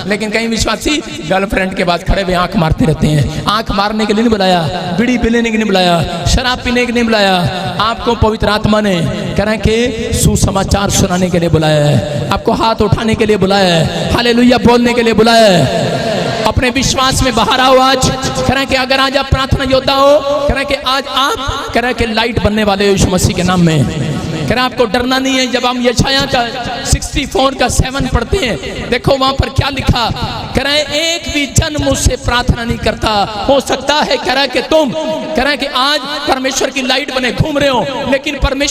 लेकिन कई विश्वासी गर्लफ्रेंड के बाद खड़े हुए आंख मारते रहते हैं। आंख मारने के लिए नहीं बुलाया, बीड़ी पीने के लिए नहीं बुलाया, शराब पीने के लिए नहीं बुलाया। आपको पवित्र आत्मा ने कह रहे हैं कि सुसमाचार सुनाने के लिए बुलाया है, आपको हाथ उठाने के लिए बुलाया है, हालेलुया बोलने के लिए बुलाया है। अपने विश्वास में बाहर आओ आज। कह रहे हैं कि अगर आज आप प्रार्थना योद्धा हो, कह रहे हैं कि आज आप कह रहे हैं कि लाइट बनने वाले हो यीशु मसीह के नाम में। कह रहे हैं आपको डरना नहीं है। जब हम यशायाह का 64:7 पढ़ते हैं, देखो वहां पर क्या लिखा। कह रहे हैं एक भी जन मुझसे प्रार्थना नहीं करता। हो सकता है कह रहा है कि तुम कह रहे हैं कि आज परमेश्वर की लाइट बने घूम रहे हो, लेकिन परमेश्वर